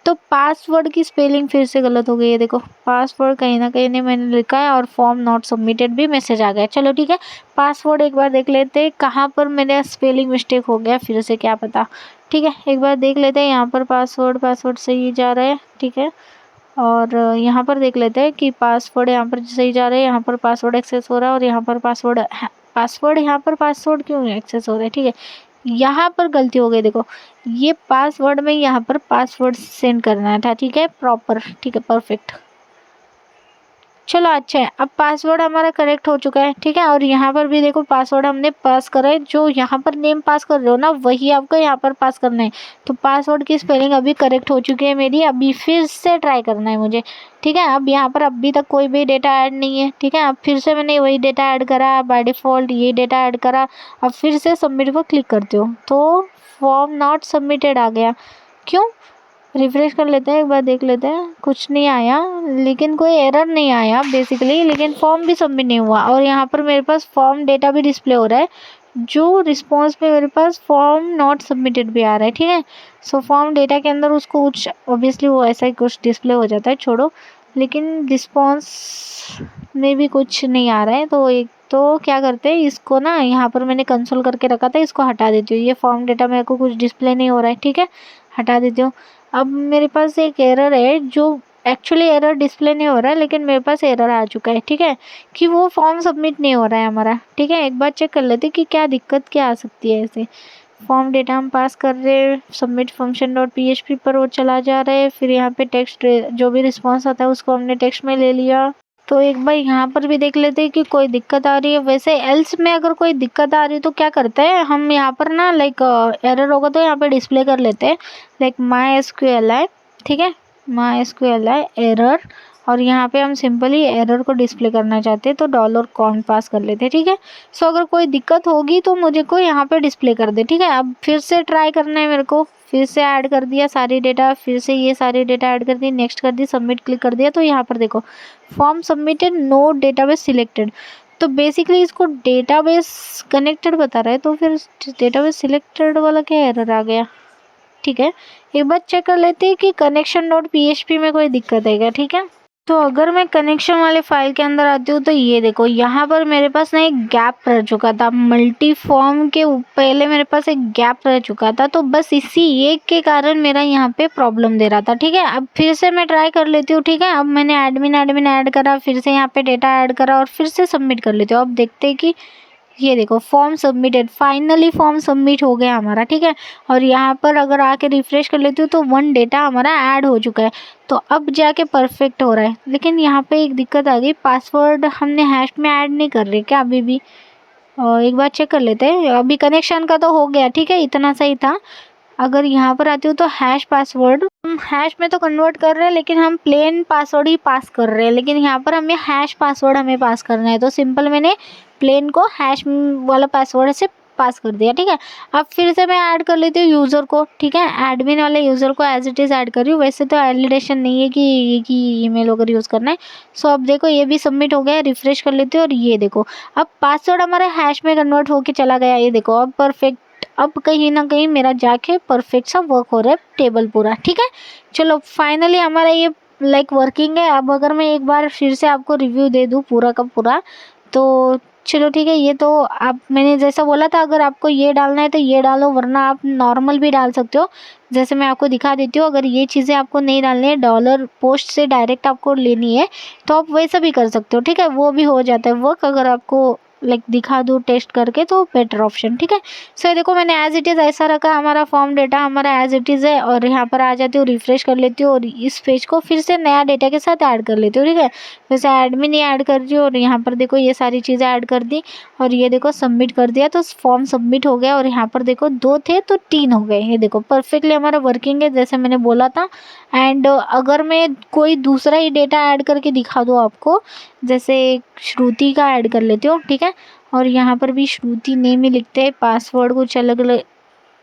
B: तो पासवर्ड की स्पेलिंग फिर से गलत हो गई है, देखो पासवर्ड कहीं ना कहीं नहीं मैंने लिखा है, और फॉर्म नॉट सबमिटेड भी मैसेज आ गया। चलो ठीक है, पासवर्ड एक बार देख लेते हैं कहाँ पर मेरा स्पेलिंग मिस्टेक हो गया फिर से, क्या पता, ठीक है। एक बार देख लेते हैं, यहाँ पर पासवर्ड सही जा रहा है, ठीक है। और यहाँ पर देख लेते हैं कि पासवर्ड यहाँ पर सही जा रहा है, यहाँ पर पासवर्ड एक्सेस हो रहा है, और यहाँ पर पासवर्ड क्यों एक्सेस हो रहा है, ठीक है। यहाँ पर गलती हो गई, देखो ये पासवर्ड में यहाँ पर पासवर्ड सेंड करना था, ठीक है, प्रॉपर, ठीक है, परफेक्ट। चलो अच्छा है, अब पासवर्ड हमारा करेक्ट हो चुका है, ठीक है। और यहाँ पर भी देखो पासवर्ड हमने पास करा है, जो यहाँ पर नेम पास कर रहे हो ना वही आपको यहाँ पर पास करना है। तो पासवर्ड की स्पेलिंग अभी करेक्ट हो चुकी है मेरी, अभी फिर से ट्राई करना है मुझे, ठीक है। अब यहाँ पर अभी तक कोई भी डेटा ऐड नहीं है, ठीक है। अब फिर से मैंने वही डेटा ऐड करा, बाय डिफ़ॉल्ट ये डेटा ऐड करा। अब फिर से सबमिट पर क्लिक करती हूँ तो फॉर्म नॉट सबमिटेड आ गया, क्यों। रिफ्रेश कर लेते हैं, एक बार देख लेते हैं, कुछ नहीं आया, लेकिन कोई एरर नहीं आया बेसिकली, लेकिन फॉर्म भी सबमिट नहीं हुआ। और यहाँ पर मेरे पास फॉर्म डेटा भी डिस्प्ले हो रहा है, जो रिस्पॉन्स पे मेरे पास फॉर्म नॉट सबमिटेड भी आ रहा है, ठीक है। सो फॉर्म डेटा के अंदर उसको कुछ ऑब्वियसली वो ऐसा ही कुछ डिस्प्ले हो जाता है, छोड़ो। लेकिन रिस्पॉन्स में भी कुछ नहीं आ रहा है, तो एक तो क्या करते हैं, इसको ना यहाँ पर मैंने कंसोल करके रखा था, इसको हटा देती हूँ। ये फॉर्म डेटा मेरे को कुछ डिस्प्ले नहीं हो रहा है, ठीक है, हटा देती हूँ। अब मेरे पास एक एरर है, जो एक्चुअली एरर डिस्प्ले नहीं हो रहा है, लेकिन मेरे पास एरर आ चुका है, ठीक है, कि वो फॉर्म सबमिट नहीं हो रहा है हमारा, ठीक है। एक बार चेक कर लेते कि क्या दिक्कत क्या आ सकती है ऐसे। फॉर्म डेटा हम पास कर रहे हैं, सबमिट फंक्शन डॉट PHP पर वो चला जा रहा है, फिर यहाँ पे टेक्स्ट जो भी रिस्पॉन्स आता है उसको हमने टेक्स्ट में ले लिया। तो एक बार यहाँ पर भी देख लेते हैं कि कोई दिक्कत आ रही है। वैसे एल्स में अगर कोई दिक्कत आ रही है तो क्या करते हैं हम, यहाँ पर ना लाइक एरर होगा तो यहाँ पे डिस्प्ले कर लेते हैं, लाइक MySQL, ठीक है, MySQL एरर, और यहाँ पे हम सिंपली एरर को डिस्प्ले करना चाहते हैं तो $कॉन पास कर लेते हैं, ठीक है। सो अगर कोई दिक्कत होगी तो मुझे को यहाँ पे डिस्प्ले कर दे, ठीक है। अब फिर से ट्राई करना है मेरे को, फिर से ऐड कर दिया सारी डेटा, फिर से ये सारी डेटा ऐड कर दी, नेक्स्ट कर दी, सबमिट क्लिक कर दिया, तो यहाँ पर देखो form submitted, no database selected. तो बेसिकली इसको डेटाबेस कनेक्टेड बता रहा है, तो फिर डेटाबेस सिलेक्टेड वाला क्या एरर आ गया, ठीक है। एक बार चेक कर लेते हैं कि कनेक्शन डॉट PHP में कोई दिक्कत है क्या, ठीक है। तो अगर मैं कनेक्शन वाले फाइल के अंदर आती हूँ तो ये देखो यहाँ पर मेरे पास ना एक गैप रह चुका था, मल्टी फॉर्म के पहले मेरे पास एक गैप रह चुका था, तो बस इसी एक के कारण मेरा यहाँ पे प्रॉब्लम दे रहा था, ठीक है। अब फिर से मैं ट्राई कर लेती हूँ, ठीक है। अब मैंने एडमिन ऐड करा, फिर से यहाँ पे डेटा ऐड करा और फिर से सबमिट कर लेती हूँ। अब देखते हैं कि ये देखो form submitted, finally form submit हो गया हमारा, ठीक है। और यहाँ पर अगर आके रिफ्रेश कर लेती हूँ तो 1 डेटा हमारा ऐड हो चुका है, तो अब जाके परफेक्ट हो रहा है। लेकिन यहाँ पे एक दिक्कत आ गई, पासवर्ड हमने हैश में ऐड नहीं कर रहे क्या अभी भी। एक बार चेक कर लेते हैं। अभी कनेक्शन का तो हो गया, ठीक है, इतना सही था। अगर यहाँ पर आती हूँ तो हैश पासवर्ड, हम हैश में तो कन्वर्ट कर रहे हैं लेकिन हम प्लेन पासवर्ड ही पास कर रहे हैं, लेकिन यहाँ पर हमें हैश पासवर्ड हमें पास करना है, तो सिंपल मैंने प्लेन को हैश वाला पासवर्ड से पास कर दिया, ठीक है। अब फिर से मैं ऐड कर लेती हूँ यूज़र को, ठीक है, एडमिन वाले यूज़र को एज इट इज़ ऐड कर रही हूँ। वैसे तो वैलिडेशन नहीं है कि ईमेल वगैरह यूज़ करना है। सो अब देखो ये भी सबमिट हो गया, रिफ्रेश कर लेते हैं और ये देखो अब पासवर्ड हमारे हैश में कन्वर्ट होके चला गया। ये देखो अब परफेक्ट, अब कहीं ना कहीं मेरा जाके परफेक्ट सा वर्क हो रहा है टेबल पूरा, ठीक है। चलो फाइनली हमारा ये लाइक वर्किंग है। अब अगर मैं एक बार फिर से आपको रिव्यू दे दूँ पूरा का पूरा, तो चलो ठीक है। ये तो आप, मैंने जैसा बोला था, अगर आपको ये डालना है तो ये डालो, वरना आप नॉर्मल भी डाल सकते हो। जैसे मैं आपको दिखा देती हूँ, अगर ये चीज़ें आपको नहीं डालनी है, $पोस्ट से डायरेक्ट आपको लेनी है, तो आप वैसा भी कर सकते हो, ठीक है, वो भी हो जाता है वर्क। अगर आपको लाइक दिखा दूँ टेस्ट करके तो बेटर ऑप्शन, ठीक है। सो ये देखो मैंने एज इट इज़ ऐसा रखा, हमारा फॉर्म डेटा हमारा एज इट इज़ है, और यहाँ पर आ जाती हूँ, रिफ्रेश कर लेती हूँ और इस पेज को फिर से नया डेटा के साथ ऐड कर लेती हूँ, ठीक है। वैसे एडमिन ही ऐड कर रही हूँ और यहाँ पर देखो ये सारी चीज़ें ऐड कर दी और ये देखो सबमिट कर दिया, तो फॉर्म सबमिट हो गया। और यहाँ पर देखो 2 थे तो 3 हो गए, ये देखो परफेक्टली हमारा वर्किंग है जैसे मैंने बोला था। एंड अगर मैं कोई दूसरा ही डेटा ऐड करके दिखा दूँ आपको, जैसे श्रुति का ऐड कर लेती हूँ, ठीक है। और यहाँ पर भी श्रुति नेम ही लिखते हैं, पासवर्ड कुछ अलग अलग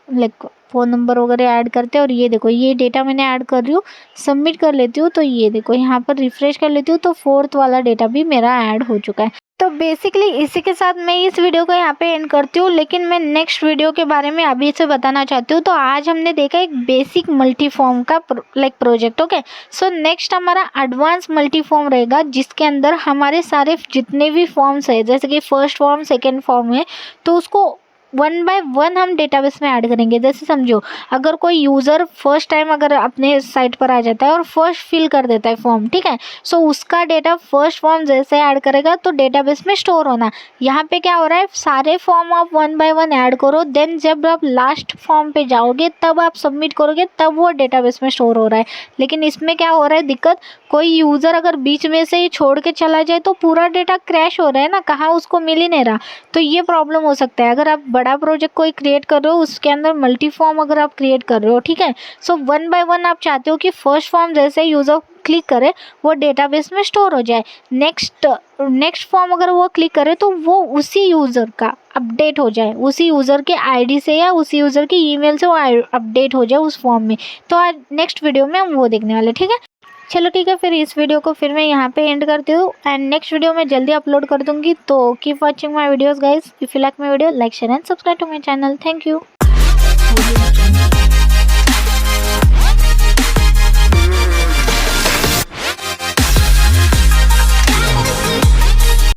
B: लाइक फ़ोन नंबर वगैरह ऐड करते हैं। और ये देखो ये डेटा मैंने ऐड कर रही हूँ, सबमिट कर लेती हूँ, तो ये देखो यहाँ पर रिफ्रेश कर लेती हूँ तो 4th वाला डेटा भी मेरा ऐड हो चुका है। तो बेसिकली इसी के साथ मैं इस वीडियो को यहाँ पे एंड करती हूँ, लेकिन मैं नेक्स्ट वीडियो के बारे में अभी से बताना चाहती हूँ। तो आज हमने देखा एक बेसिक मल्टीफॉर्म का like project, okay. So next हमारा एडवांस मल्टीफॉर्म रहेगा, जिसके अंदर हमारे सारे जितने भी फॉर्म्स है, जैसे कि फर्स्ट फॉर्म सेकेंड फॉर्म है, तो उसको 1 बाय 1 हम डेटाबेस में ऐड करेंगे। जैसे समझो अगर कोई यूज़र फर्स्ट टाइम अगर अपने साइट पर आ जाता है और फर्स्ट फिल कर देता है फॉर्म, ठीक है, सो उसका डेटा फर्स्ट फॉर्म जैसे ऐड करेगा तो डेटाबेस में स्टोर होना। यहाँ पे क्या हो रहा है, सारे फॉर्म आप 1 बाय 1 ऐड करो, देन जब आप लास्ट फॉर्म पे जाओगे तब आप सबमिट करोगे, तब वो डेटाबेस में स्टोर हो रहा है। लेकिन इसमें क्या हो रहा है दिक्कत, कोई यूज़र अगर बीच में से ही छोड़ के चला जाए तो पूरा डेटा क्रैश हो रहा है ना, कहाँ उसको मिल ही नहीं रहा। तो ये प्रॉब्लम हो सकता है अगर आप बड़ा प्रोजेक्ट कोई क्रिएट कर रहे हो, उसके अंदर मल्टी फॉर्म अगर आप क्रिएट कर रहे हो, ठीक है। सो 1 बाय 1 आप चाहते हो कि फर्स्ट फॉर्म जैसे यूज़र क्लिक करे वो डेटाबेस में स्टोर हो जाए, नेक्स्ट फॉर्म अगर वो क्लिक करे तो वो उसी यूज़र का अपडेट हो जाए, उसी यूज़र के आईडी से या उसी यूज़र के ईमेल से वो अपडेट हो जाए उस फॉर्म में। तो आज नेक्स्ट वीडियो में हम वो देखने वाले, ठीक है। चलो ठीक है, फिर इस वीडियो को फिर मैं यहाँ पे एंड करती हूँ एंड नेक्स्ट वीडियो मैं जल्दी अपलोड कर दूँगी। तो keep watching my videos guys. If you like my video, like share and subscribe to my channel. Thank you.